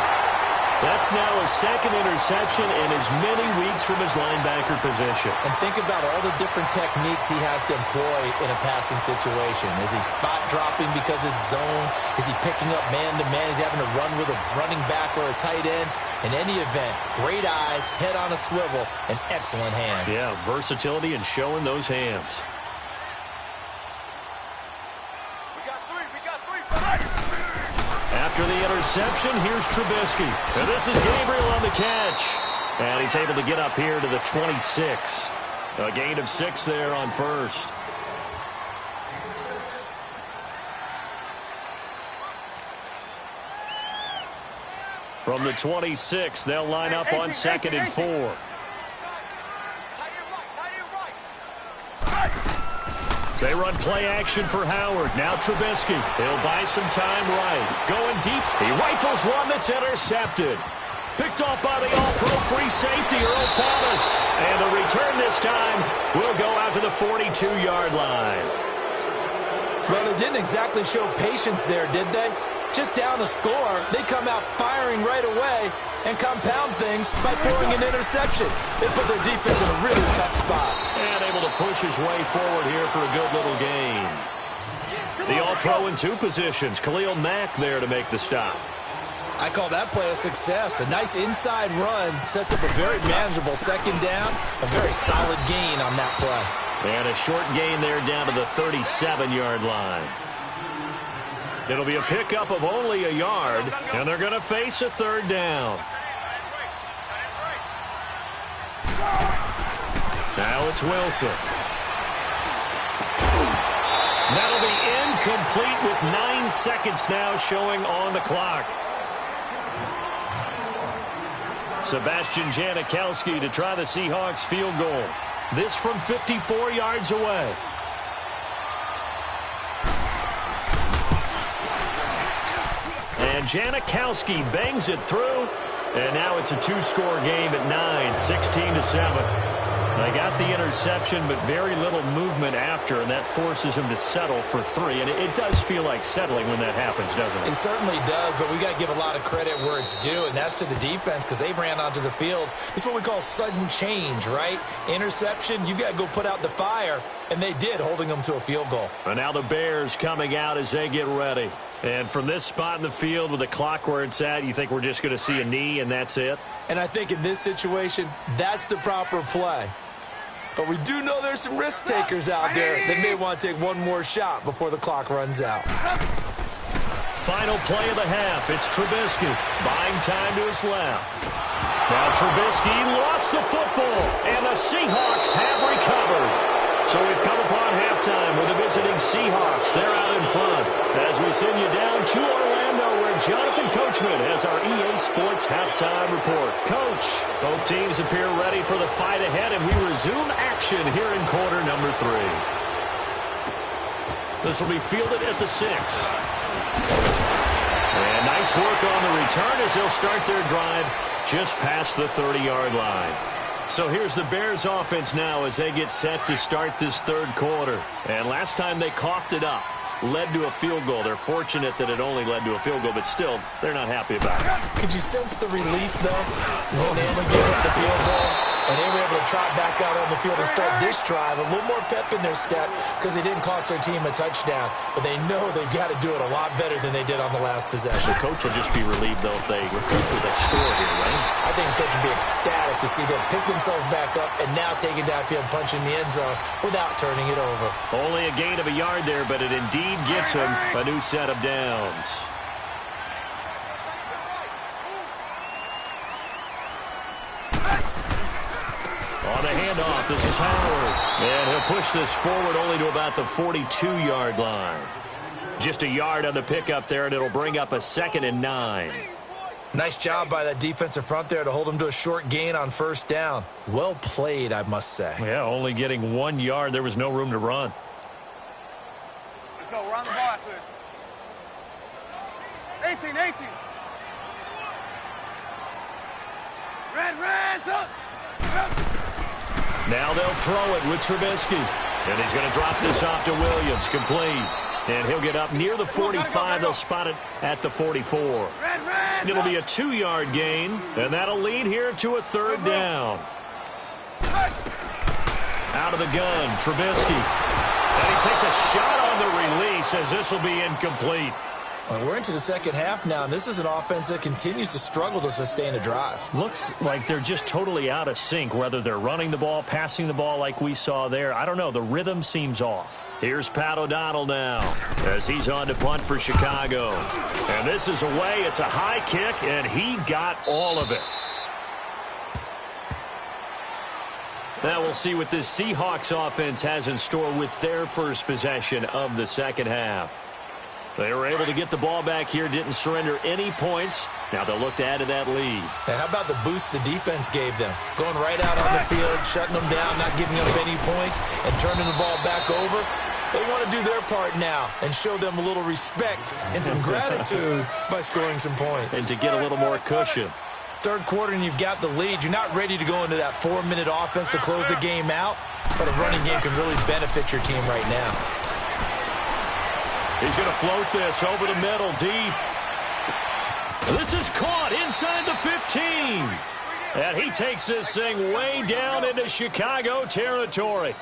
That's now his 2nd interception in as many weeks from his linebacker position. And think about all the different techniques he has to employ in a passing situation. Is he spot dropping because it's zone? Is he picking up man-to-man? Is he having to run with a running back or a tight end? In any event, great eyes, head on a swivel, and excellent hands. Yeah, versatility and showing those hands. After the interception, here's Trubisky. And this is Gabriel on the catch. And he's able to get up here to the 26. A gain of 6 there on 1st. From the 26, they'll line up on 2nd and 4. They run play action for Howard. Now Trubisky. He'll buy some time right. Going deep. He rifles one that's intercepted. Picked off by the all-pro free safety, Earl Thomas. And the return this time will go out to the 42-yard line. Well, they didn't exactly show patience there, did they? Just down a score, they come out firing right away and compound things by throwing an interception. They put their defense in a really tough spot. And able to push his way forward here for a good little gain. The all-pro in 2 positions. Khalil Mack there to make the stop. I call that play a success. A nice inside run sets up a very manageable 2nd down. A very solid gain on that play. And a short gain there down to the 37-yard line. It'll be a pickup of only a yard, and they're going to face a third down. Now it's Wilson. That'll be incomplete with 9 seconds now showing on the clock. Sebastian Janikowski to try the Seahawks field goal. This from 54 yards away. And Janikowski bangs it through. And now it's a two-score game at 9, 16-7. They got the interception, but very little movement after, and that forces him to settle for 3. And it does feel like settling when that happens, doesn't it? It certainly does, but we got to give a lot of credit where it's due, and that's to the defense because they ran onto the field. It's what we call sudden change, right? Interception, you got to go put out the fire, and they did, holding them to a field goal. And now the Bears coming out as they get ready. And from this spot in the field with the clock where it's at, you think we're just going to see a knee and that's it? And I think in this situation, that's the proper play. But we do know there's some risk takers out there that may want to take one more shot before the clock runs out. Final play of the half. It's Trubisky buying time to his left. Now Trubisky lost the football, and the Seahawks have recovered. So we've come upon halftime with the visiting Seahawks. They're out in front as we send you down to Orlando where Jonathan Coachman has our EA Sports halftime report. Coach, both teams appear ready for the fight ahead, and we resume action here in quarter number 3. This will be fielded at the 6. And nice work on the return as they'll start their drive just past the 30-yard line. So here's the Bears offense now as they get set to start this third quarter. And last time they coughed it up, led to a field goal. They're fortunate that it only led to a field goal, but still, they're not happy about it. Could you sense the relief, though, when they only gave up the field goal? And they were able to trot back out on the field and start this drive. A little more pep in their step because they didn't cost their team a touchdown. But they know they've got to do it a lot better than they did on the last possession. The coach will just be relieved, though, if they recoup with a score here, right? I think the coach will be ecstatic to see them pick themselves back up and now take it downfield and punch in the end zone without turning it over. Only a gain of a yard there, but it indeed gets him a new set of downs. On the handoff, this is Howard. And he'll push this forward only to about the 42-yard line. Just a yard on the pickup there, and it'll bring up a 2nd and 9. Nice job by that defensive front there to hold him to a short gain on first down. Well played, I must say. Yeah, only getting 1 yard. There was no room to run. Let's go. We're on the ball after this. 18. Red, up. Now they'll throw it with Trubisky. And he's going to drop this off to Williams. Complete. And he'll get up near the 45. They'll spot it at the 44. It'll be a 2-yard gain. And that'll lead here to a third down. Out of the gun, Trubisky. And he takes a shot on the release as this will be incomplete. Well, we're into the second half now, and this is an offense that continues to struggle to sustain a drive. Looks like they're just totally out of sync, whether they're running the ball, passing the ball like we saw there. I don't know. The rhythm seems off. Here's Pat O'Donnell now as he's on to punt for Chicago. And this is away. It's a high kick, and he got all of it. Now we'll see what this Seahawks offense has in store with their first possession of the second half. They were able to get the ball back here, didn't surrender any points. Now they'll look to add to that lead. Now, how about the boost the defense gave them? Going right out on the field, shutting them down, not giving up any points, and turning the ball back over. They want to do their part now and show them a little respect and some gratitude by scoring some points. And to get a little more cushion. Third quarter and you've got the lead. You're not ready to go into that 4-minute offense to close the game out, but a running game can really benefit your team right now. He's going to float this over the middle, deep. This is caught inside the 15. And he takes this thing way down into Chicago territory.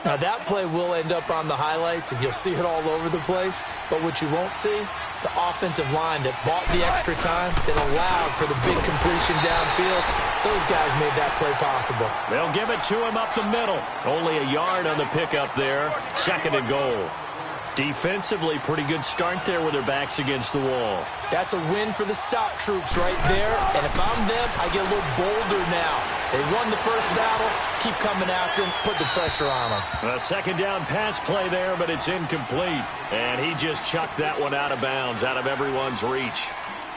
Now that play will end up on the highlights, and you'll see it all over the place. But what you won't see, the offensive line that bought the extra time, that allowed for the big completion downfield, those guys made that play possible. They'll give it to him up the middle. Only a yard on the pickup there. 2nd and goal. Defensively, pretty good start there with their backs against the wall. That's a win for the stop troops right there. And if I'm them, I get a little bolder now. They won the first battle. Keep coming after them. Put the pressure on them. A second down pass play there, but it's incomplete. And he just chucked that one out of bounds, out of everyone's reach.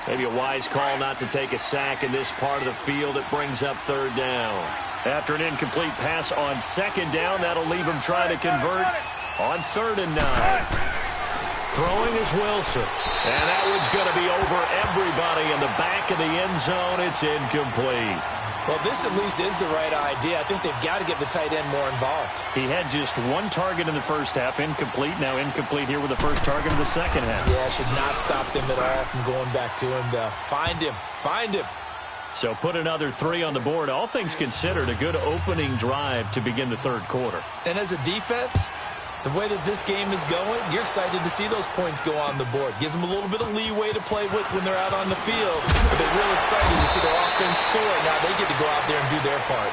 Maybe a wise call not to take a sack in this part of the field. It brings up third down. After an incomplete pass on second down, that'll leave him trying to convert on 3rd and 9. Throwing is Wilson. And that one's going to be over everybody in the back of the end zone. It's incomplete. Well, this at least is the right idea. I think they've got to get the tight end more involved. He had just one target in the first half, incomplete. Now incomplete here with the first target of the second half. Yeah, should not stop them at all from going back to him, though. Find him. Find him. So put another 3 on the board. All things considered, a good opening drive to begin the third quarter. And as a defense, the way that this game is going, you're excited to see those points go on the board. Gives them a little bit of leeway to play with when they're out on the field. But they're real excited to see their offense score. Now they get to go out there and do their part.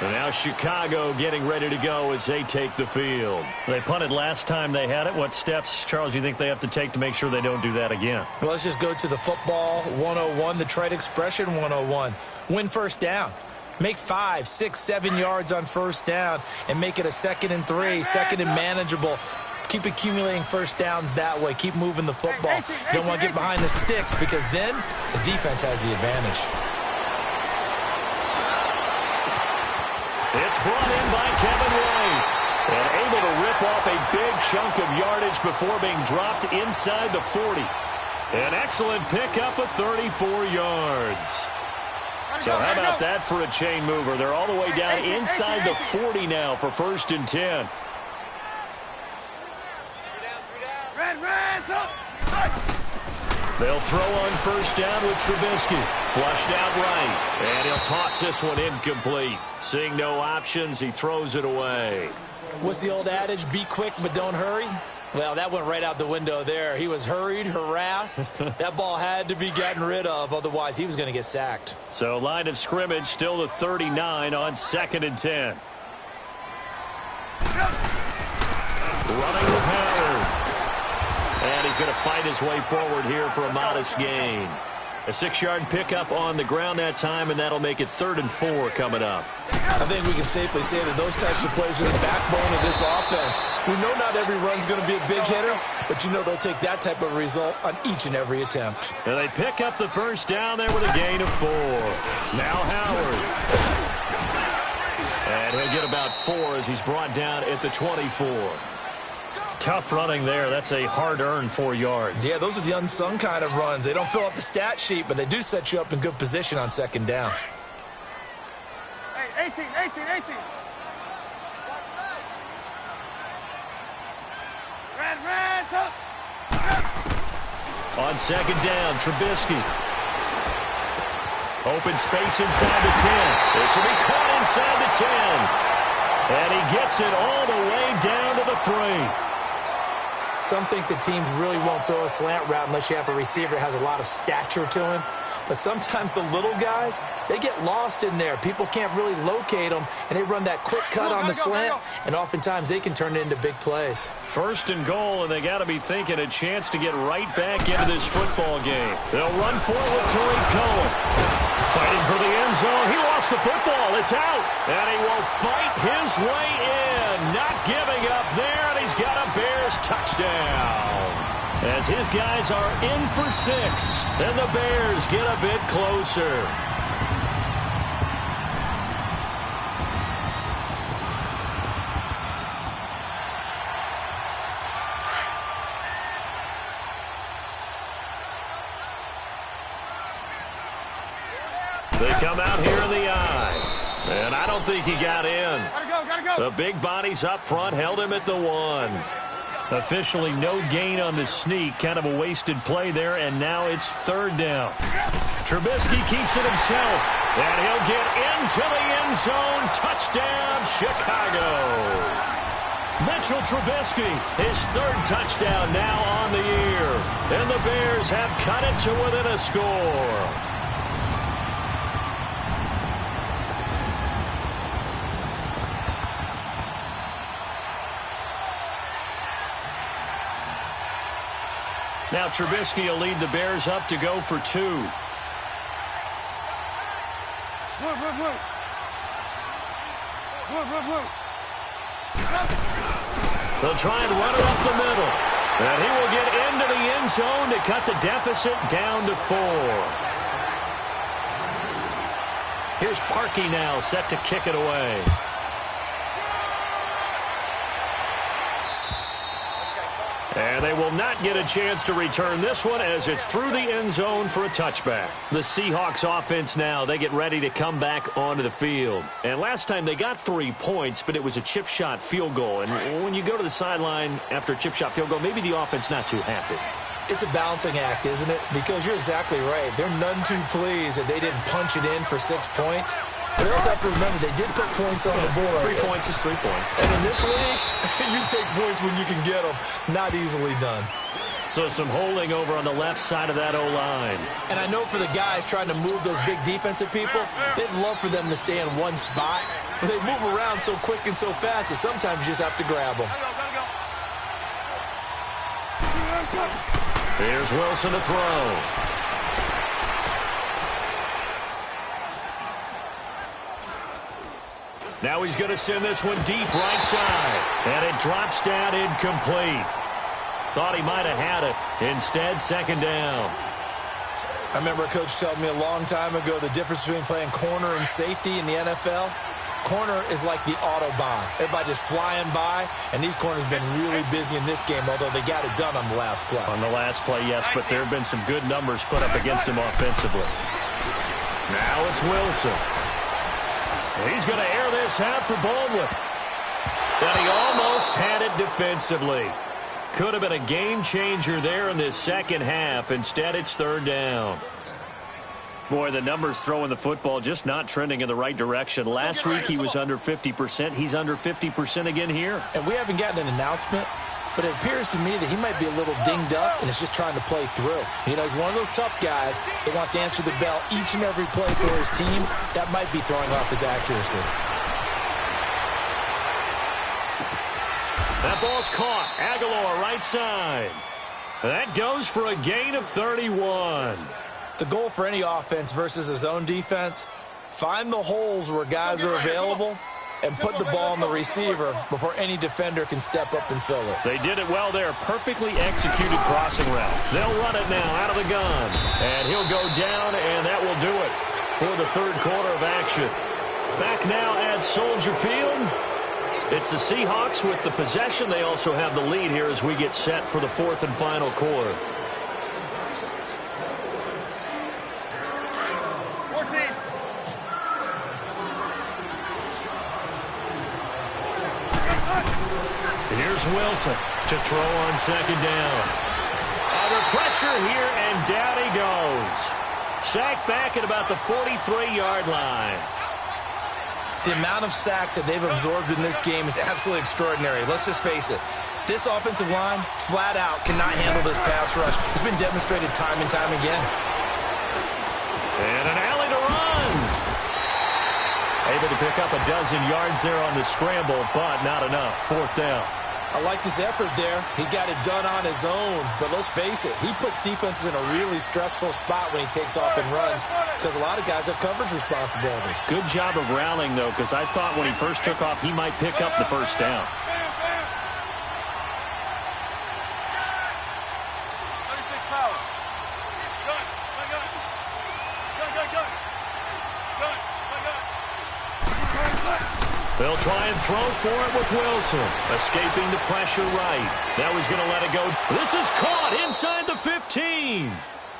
And now Chicago getting ready to go as they take the field. They punted last time they had it. What steps, Charles, do you think they have to take to make sure they don't do that again? Well, let's just go to the football 101, the trite expression 101. Win first down. Make 5, 6, 7 yards on first down and make it a 2nd and 3, 2nd and manageable. Keep accumulating first downs that way. Keep moving the football. You don't want to get behind the sticks because then the defense has the advantage. It's brought in by Kevin White. And able to rip off a big chunk of yardage before being dropped inside the 40. An excellent pickup of 34 yards. So how about that for a chain mover? They're all the way down inside the 40 now for 1st and 10. They'll throw on first down with Trubisky. Flushed out right. And he'll toss this one incomplete. Seeing no options, he throws it away. What's the old adage? Be quick, but don't hurry. Well, that went right out the window there. He was hurried, harassed. That ball had to be gotten rid of. Otherwise, he was going to get sacked. So line of scrimmage still the 39 on 2nd and 10. Running with Howard. And he's going to fight his way forward here for a modest gain. A 6-yard pickup on the ground that time, and that'll make it 3rd and 4 coming up. I think we can safely say that those types of plays are the backbone of this offense. We know not every run's going to be a big hitter, but you know they'll take that type of result on each and every attempt. And they pick up the first down there with a gain of 4. Now Howard. And he'll get about 4 as he's brought down at the 24. Tough running there. That's a hard-earned 4 yards. Yeah, those are the unsung kind of runs. They don't fill up the stat sheet, but they do set you up in good position on 2nd down. Hey, 18. On 2nd down, Trubisky. Open space inside the 10. This will be caught inside the 10. And he gets it all the way down to the 3. Some think the teams really won't throw a slant route unless you have a receiver that has a lot of stature to him. But sometimes the little guys, they get lost in there. People can't really locate them, and they run that quick cut on the slant, and oftentimes they can turn it into big plays. 1st and goal, and they got to be thinking a chance to get right back into this football game. They'll run forward to Cohen. Fighting for the end zone. He lost the football. It's out. And he will fight his way in. Not giving up there, and he's got a Bears touchdown. As his guys are in for 6, and the Bears get a bit closer. They come out here in the eye, and I don't think he got in. Gotta go. The big bodies up front held him at the 1. Officially no gain on the sneak. Kind of a wasted play there, and now it's 3rd down. Trubisky keeps it himself, and he'll get into the end zone. Touchdown, Chicago. Mitchell Trubisky, his 3rd touchdown now on the year. And the Bears have cut it to within a score. Now Trubisky will lead the Bears up to go for 2. They'll try and run it up the middle. And he will get into the end zone to cut the deficit down to 4. Here's Parkey now, set to kick it away. And they will not get a chance to return this one as it's through the end zone for a touchback. The Seahawks offense now, they get ready to come back onto the field. And last time they got 3 points, but it was a chip shot field goal. And when you go to the sideline after a chip shot field goal, maybe the offense not too happy. It's a balancing act, isn't it? Because you're exactly right. They're none too pleased that they didn't punch it in for 6 points. But you also have to remember, they did put points on the board. 3 points is 3 points. And in this league, you take points when you can get them. Not easily done. So some holding over on the left side of that O-line. And I know for the guys trying to move those big defensive people, they'd love for them to stay in one spot. But they move around so quick and so fast that sometimes you just have to grab them. Here's Wilson to throw. Now he's going to send this one deep right side. And it drops down incomplete. Thought he might have had it. Instead, second down. I remember a coach telling me a long time ago the difference between playing corner and safety in the NFL. Corner is like the Autobahn. Everybody just flying by, and these corners have been really busy in this game, although they got it done on the last play. On the last play, yes, but there have been some good numbers put up against him offensively. Now it's Wilson. He's going to air this out for Baldwin. And he almost had it defensively. Could have been a game changer there in this second half. Instead, it's third down. Boy, the numbers throwing the football just not trending in the right direction. Last week, he was under 50%. He's under 50% again here. And we haven't gotten an announcement, but it appears to me that he might be a little dinged up and is just trying to play through. You know, he's one of those tough guys that wants to answer the bell each and every play for his team. That might be throwing off his accuracy. That ball's caught. Aguilar right side. That goes for a gain of 31. The goal for any offense versus a zone defense, find the holes where guys are available and put the ball on the receiver before any defender can step up and fill it. They did it well there. Perfectly executed crossing route. They'll run it now out of the gun. And he'll go down, and that will do it for the third quarter of action. Back now at Soldier Field. It's the Seahawks with the possession. They also have the lead here as we get set for the fourth and final quarter. 14. Here's Wilson to throw on second down. Under pressure here, and down he goes. Sacked back at about the 43-yard line. The amount of sacks that they've absorbed in this game is absolutely extraordinary. Let's just face it. This offensive line, flat out, cannot handle this pass rush. It's been demonstrated time and time again. And an alley to run. Able to pick up a dozen yards there on the scramble, but not enough. Fourth down. I liked his effort there. He got it done on his own. But let's face it, he puts defenses in a really stressful spot when he takes off and runs because a lot of guys have coverage responsibilities. Good job of rallying, though, because I thought when he first took off, he might pick up the first down. They'll try and throw for it with Wilson. Escaping the pressure right. Now he's going to let it go. This is caught inside the 15.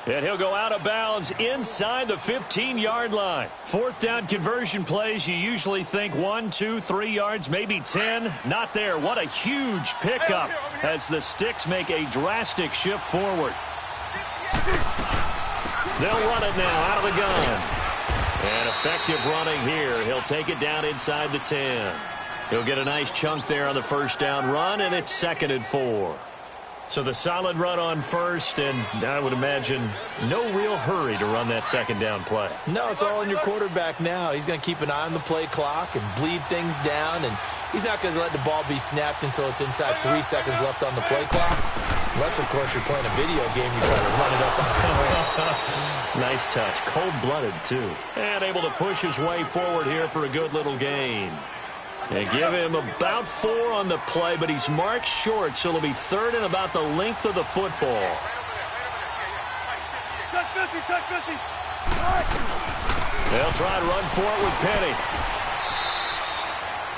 And he'll go out of bounds inside the 15-yard line. Fourth down conversion plays, you usually think 1, 2, 3 yards, maybe 10. Not there. What a huge pickup as the Sticks make a drastic shift forward. They'll run it now out of the gun. And effective running here. He'll take it down inside the 10. He'll get a nice chunk there on the first down run, and it's 2nd and 4. So the solid run on first, and I would imagine no real hurry to run that second down play. No, it's all on your quarterback now. He's going to keep an eye on the play clock and bleed things down, and he's not going to let the ball be snapped until it's inside 3 seconds left on the play clock. Unless, of course, you're playing a video game, you try to run it up on the frame. Nice touch. Cold-blooded, too. And able to push his way forward here for a good little gain. They give him about 4 on the play, but he's marked short, so it'll be third and about the length of the football. Check 50, check 50. They'll try and run for it with Penny.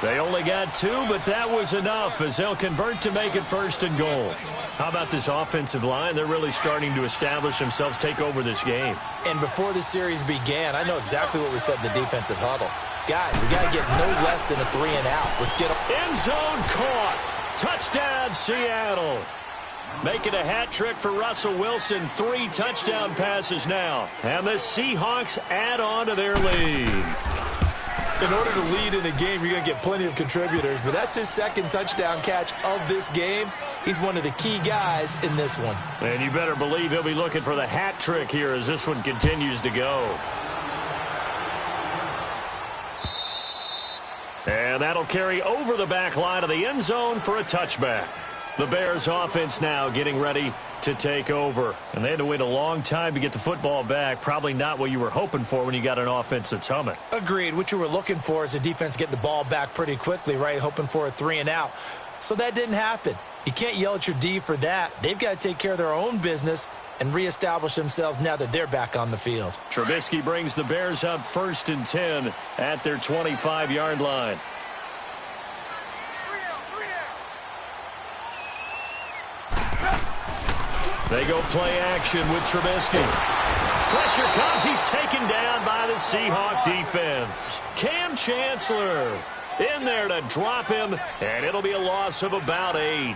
They only got 2, but that was enough as they'll convert to make it first and goal. How about this offensive line? They're really starting to establish themselves, take over this game. And before the series began, I know exactly what we said in the defensive huddle. Guys, we got to get no less than a 3 and out. Let's get them. End zone caught. Touchdown, Seattle. Making a hat trick for Russell Wilson. 3 touchdown passes now. And the Seahawks add on to their lead. In order to lead in a game, you're going to get plenty of contributors, but that's his second touchdown catch of this game. He's one of the key guys in this one. And you better believe he'll be looking for the hat trick here as this one continues to go. And that'll carry over the back line of the end zone for a touchback. The Bears offense now getting ready to take over. And they had to wait a long time to get the football back. Probably not what you were hoping for when you got an offense that's humming. Agreed. What you were looking for is the defense get the ball back pretty quickly, right? Hoping for a 3 and out. So that didn't happen. You can't yell at your D for that. They've got to take care of their own business and reestablish themselves now that they're back on the field. Trubisky brings the Bears up 1st and 10 at their 25-yard line. They go play action with Trubisky. Pressure comes. He's taken down by the Seahawk defense. Cam Chancellor in there to drop him, and it'll be a loss of about 8.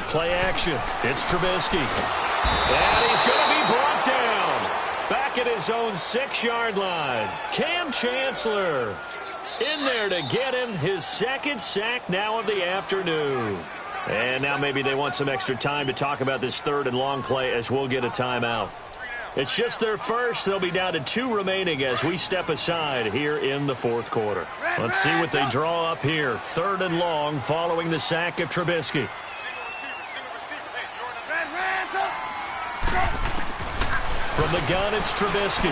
Play action. It's Trubisky. And he's going to be brought down. Back at his own 6-yard line. Cam Chancellor in there to get him his second sack now of the afternoon. And now maybe they want some extra time to talk about this 3rd and long play as we'll get a timeout. It's just their first. They'll be down to 2 remaining as we step aside here in the 4th quarter. Let's see what they draw up here. 3rd and long following the sack of Trubisky. From the gun, it's Trubisky.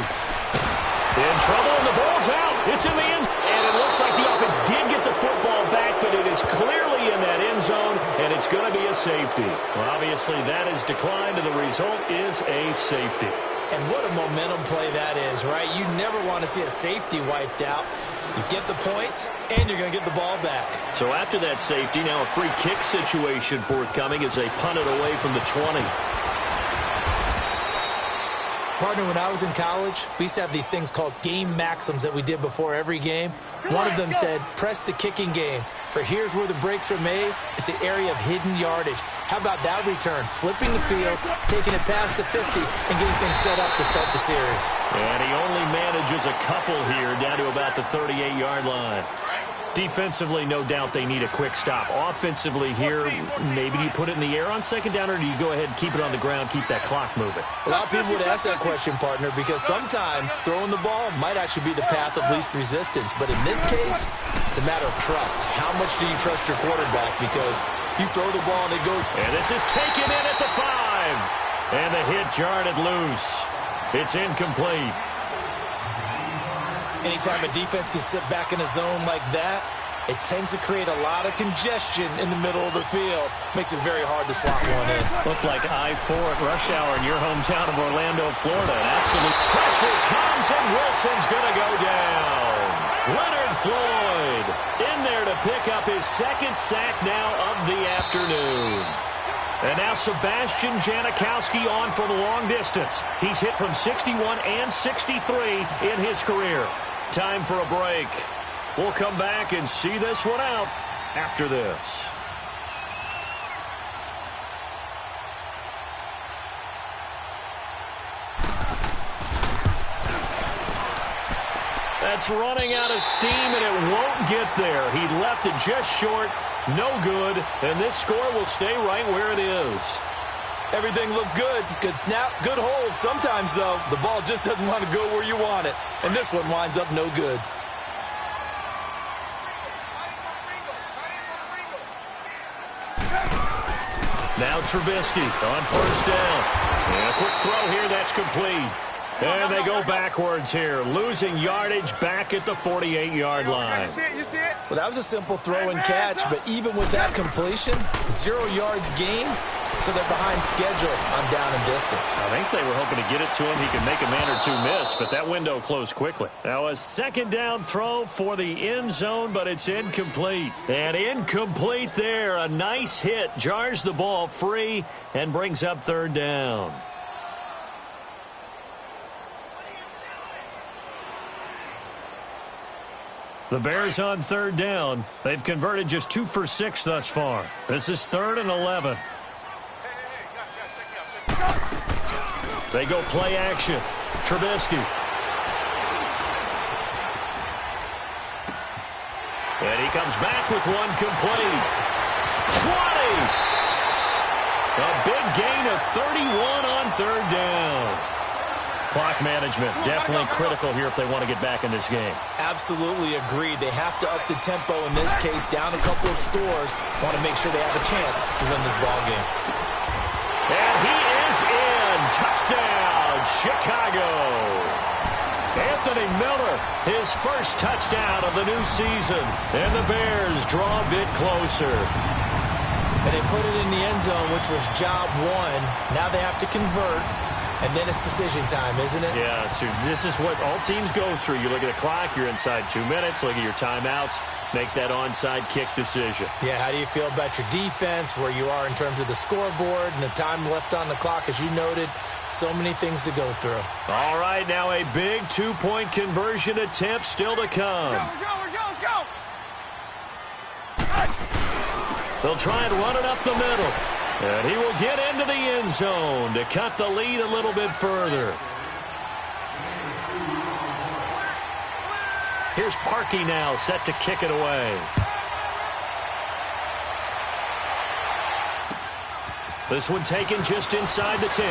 In trouble, and the ball's out. It's in the end. And it looks like the offense did get the football back, but it is clearly in that end zone, and it's going to be a safety. Well, obviously, that has declined, and the result is a safety. And what a momentum play that is, right? You never want to see a safety wiped out. You get the points, and you're going to get the ball back. So after that safety, now a free kick situation forthcoming as they punt it away from the 20. Partner, when I was in college, we used to have these things called game maxims that we did before every game. One of them said, press the kicking game. For here's where the breaks are made, is the area of hidden yardage. How about that return? Flipping the field, taking it past the 50, and getting things set up to start the series. And he only manages a couple here down to about the 38-yard line. Defensively, no doubt they need a quick stop. Offensively here, maybe do you put it in the air on 2nd down, or do you go ahead and keep it on the ground, keep that clock moving? A lot of people would ask that question, partner, because sometimes throwing the ball might actually be the path of least resistance. But in this case, it's a matter of trust. How much do you trust your quarterback? Because you throw the ball and it goes. And this is taken in at the 5. And the hit jarred it loose. It's incomplete. Anytime a defense can sit back in a zone like that, it tends to create a lot of congestion in the middle of the field. Makes it very hard to slot one in. Looked like I-4 at rush hour in your hometown of Orlando, Florida. An absolute pressure comes, and Wilson's going to go down. Leonard Floyd in there to pick up his 2nd sack now of the afternoon. And now Sebastian Janikowski on from long distance. He's hit from 61 and 63 in his career. Time for a break. We'll come back and see this one out after this. That's running out of steam, and it won't get there. He left it just short. No good, and this score will stay right where it is. Everything looked good. Good snap, good hold. Sometimes, though, the ball just doesn't want to go where you want it, and this one winds up no good. Now Trubisky on first down. And a quick throw here, that's complete. And they go backwards here, losing yardage back at the 48-yard line. Well, that was a simple throw and catch, but even with that completion, 0 yards gained, so they're behind schedule on down and distance. I think they were hoping to get it to him. He could make a man or two miss, but that window closed quickly. Now a second down throw for the end zone, but it's incomplete. And incomplete there. A nice hit, jars the ball free, and brings up third down. The Bears on third down. They've converted just 2 for 6 thus far. This is 3rd and 11. They go play action. Trubisky. And he comes back with one complete. 20! A big gain of 31 on third down. Clock management definitely critical here if they want to get back in this game. Absolutely agreed. They have to up the tempo in this case, down a couple of scores. Want to make sure they have a chance to win this ball game. And he is in. Touchdown, Chicago. Anthony Miller, his first touchdown of the new season. And the Bears draw a bit closer. And they put it in the end zone, which was job one. Now they have to convert. And then it's decision time, isn't it? Yeah, so this is what all teams go through. You look at the clock, you're inside 2 minutes. Look at your timeouts. Make that onside kick decision. Yeah, how do you feel about your defense, where you are in terms of the scoreboard, and the time left on the clock, as you noted? So many things to go through. All right, now a big 2-point conversion attempt still to come. Go! They'll try and run it up the middle. And he will get into the end zone to cut the lead a little bit further. Here's Parkey now, set to kick it away. This one taken just inside the 10.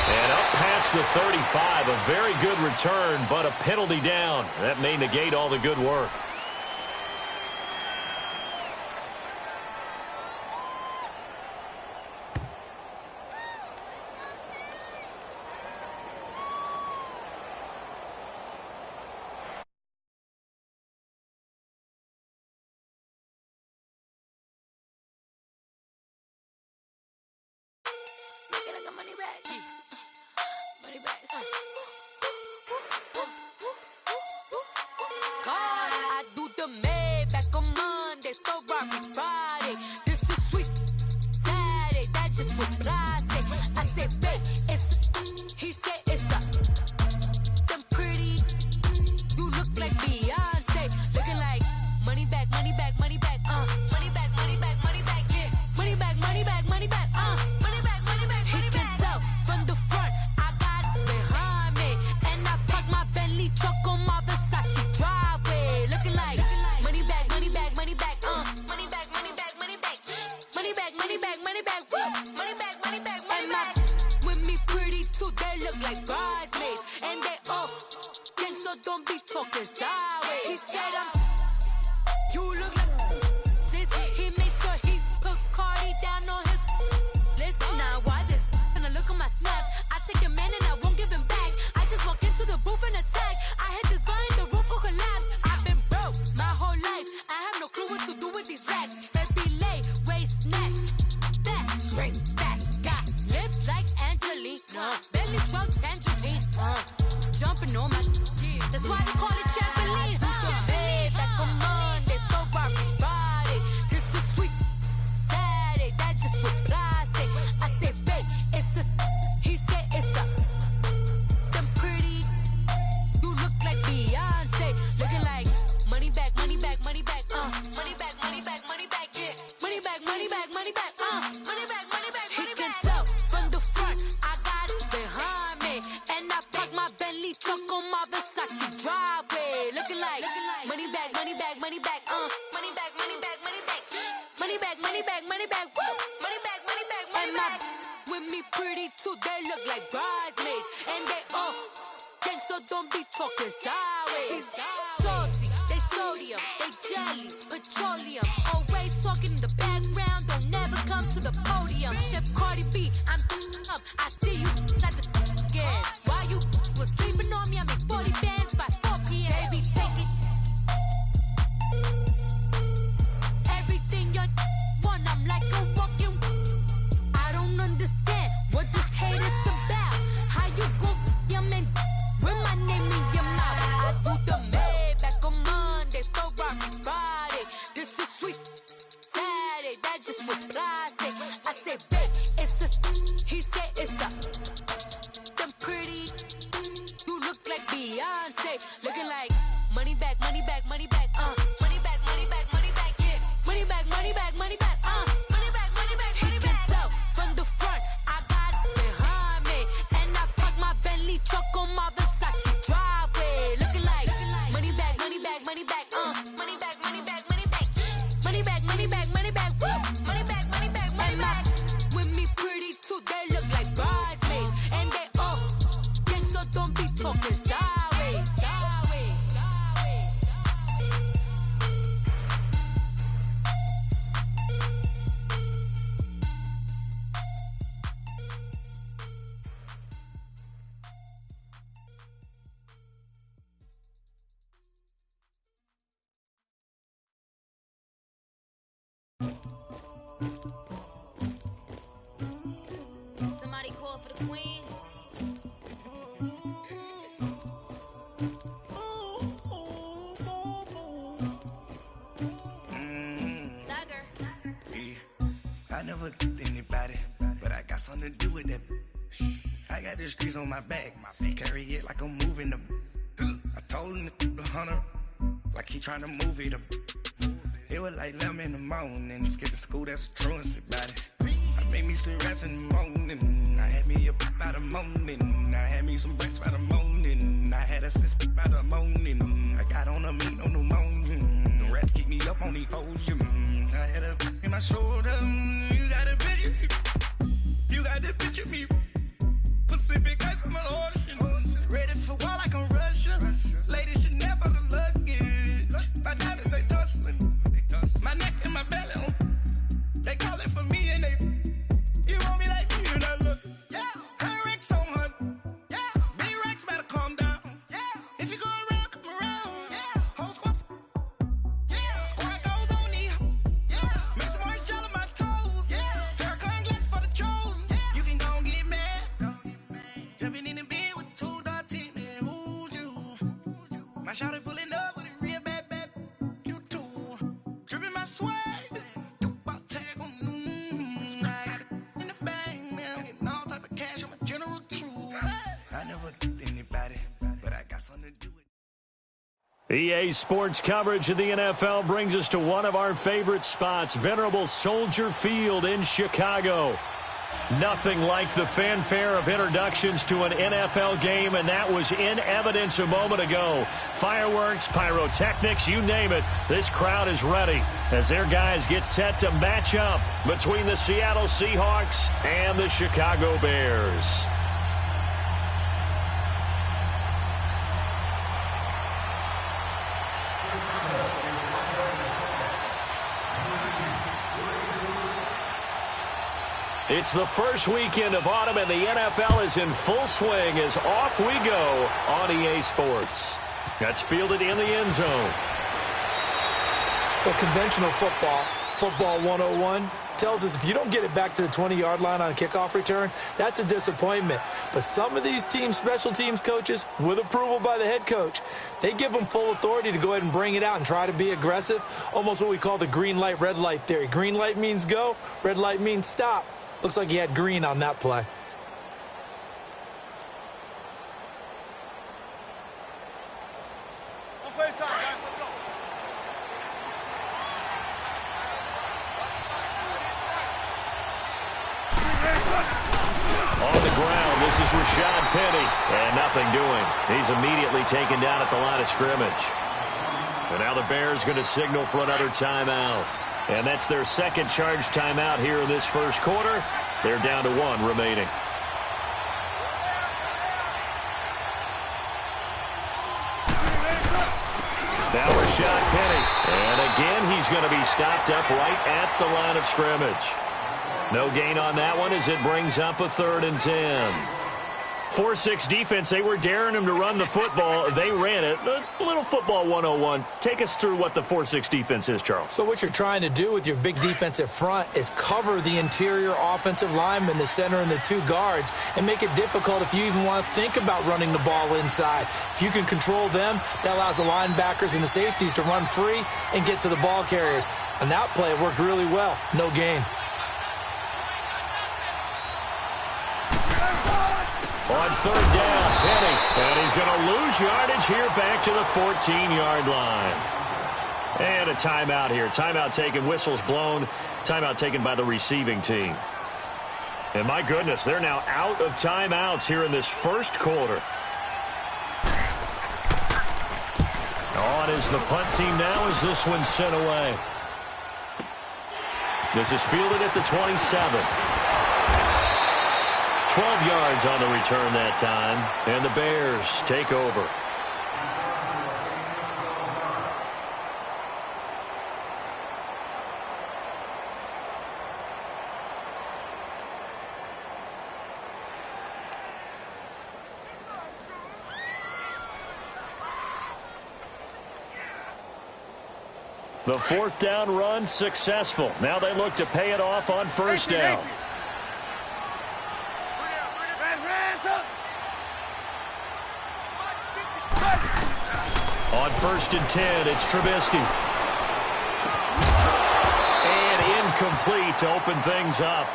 And up past the 35, a very good return, but a penalty down. That may negate all the good work. Don't be talking sideways. Salty, they sodium, they jelly, petroleum. Always talking in the background, don't Young Chef Cardi B, I'm up. I see you at the again. While you was sleeping on me, I make 40 bands by 4 p.m. Baby, take it. Everything you want, I'm like a walking. I don't understand what this hate is about. How you go your man with my name in your mouth? I do the Maybach on Monday, Ferrari Friday. This is sweet Saturday, that's just with plastic. I say, babe, it's a. He said it's a. Them pretty. You look like Beyonce, looking like money back, money back, money back, money back, money back, money back, yeah. Money back, money back, money back, money back, money back, money back. He can tell from the front, I got it behind me, and I park my Bentley truck on my Versace driveway, looking like money back, money back, money back, money back, money back, money back, money back, money back, money back, money back, money back, money back. With me pretty too, they look like bridesmaids, and they all gang, so don't be talking sideways, sideways, sideways. Somebody call for the queen. I never killed anybody, but I got something to do with that. I got the streets on my back, carry it like I'm moving the. I told him the hunter, like he trying to move it up. It was like 11 in the morning, skipping school, that's a truancy about it. I made me some rats in the morning, I had me a pop by the morning, I had me some breaks by the morning, I had a sis by the morning, I got on a meat on the morning, the rats keep me up on the ocean, I had a in my shoulder, you got a picture, you got the picture me, Pacific ice on my ocean, ready for war like I'm Russian, ladies should never the luggage, my diamonds they tussling, my neck and my belly on, they calling for me and they, you want me like me and I look, yeah, her Rex on her, yeah, big Rex better calm down, yeah, if you go around, come around, yeah, whole squad, yeah, squad goes on me, yeah, make some orange gel on my toes, yeah, Farrakhan glass for the chosen, yeah, you can go and get mad, jumping in the bed with 2 dark teeth, and who's you, my shawty pulling up with a real bad, you too, dripping my swag, EA Sports coverage of the NFL brings us to one of our favorite spots, venerable Soldier Field in Chicago. Nothing like the fanfare of introductions to an NFL game, and that was in evidence a moment ago. Fireworks, pyrotechnics, you name it, this crowd is ready as their guys get set to match up between the Seattle Seahawks and the Chicago Bears. It's the first weekend of autumn, and the NFL is in full swing as off we go on EA Sports. That's fielded in the end zone. Well, conventional football 101, tells us if you don't get it back to the 20-yard line on a kickoff return, that's a disappointment. But some of these teams, special teams coaches, with approval by the head coach, they give them full authority to go ahead and bring it out and try to be aggressive, almost what we call the green light, red light theory. Green light means go, red light means stop. Looks like he had green on that play. One play time, guys. Let's go. On the ground, this is Rashad Penny, and nothing doing. He's immediately taken down at the line of scrimmage. And now the Bears going to signal for another timeout. And that's their second charge timeout here in this first quarter. They're down to 1 remaining. Now Rashad Penny. And again, he's going to be stopped up right at the line of scrimmage. No gain on that one as it brings up a 3rd and 10. 4-6 defense, they were daring him to run the football. They ran it. A little football 101. Take us through what the 4-6 defense is, Charles. So what you're trying to do with your big defensive front is cover the interior offensive lineman, the center, and the 2 guards, and make it difficult if you even want to think about running the ball inside. If you can control them, that allows the linebackers and the safeties to run free and get to the ball carriers. On that play, it worked really well. No gain. On 3rd down, Penny, and he's going to lose yardage here back to the 14-yard line. And a timeout here. Timeout taken, whistles blown. Timeout taken by the receiving team. And my goodness, they're now out of timeouts here in this first quarter. On is the punt team now as this one's sent away. This is fielded at the 27. 12 yards on the return that time, and the Bears take over. The 4th down run successful. Now they look to pay it off on 1st down. On 1st and 10, it's Trubisky. And incomplete to open things up.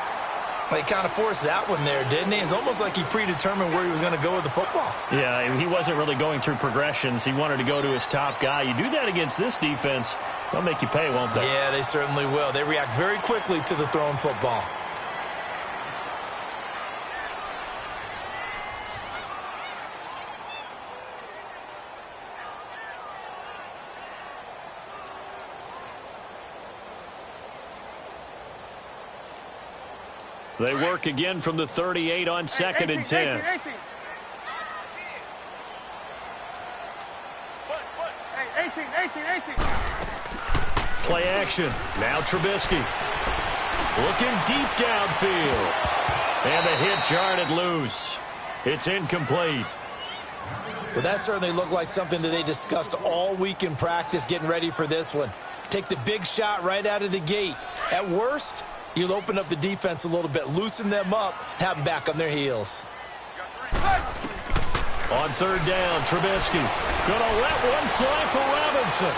Well, he kind of forced that one there, didn't he? It's almost like he predetermined where he was going to go with the football. Yeah, he wasn't really going through progressions. He wanted to go to his top guy. You do that against this defense, they'll make you pay, won't they? Yeah, they certainly will. They react very quickly to the thrown football. They work again from the 38 on 2nd and 10. 18. Play action. Now Trubisky. Looking deep downfield. And the hit jarred it loose. It's incomplete. Well, that certainly looked like something that they discussed all week in practice getting ready for this one. Take the big shot right out of the gate. At worst, you'll open up the defense a little bit, loosen them up, have them back on their heels. On 3rd down, Trubisky gonna let one fly for Robinson.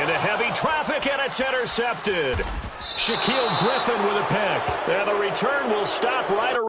Into heavy traffic, and it's intercepted. Shaquille Griffin with a pick. And the return will stop right around.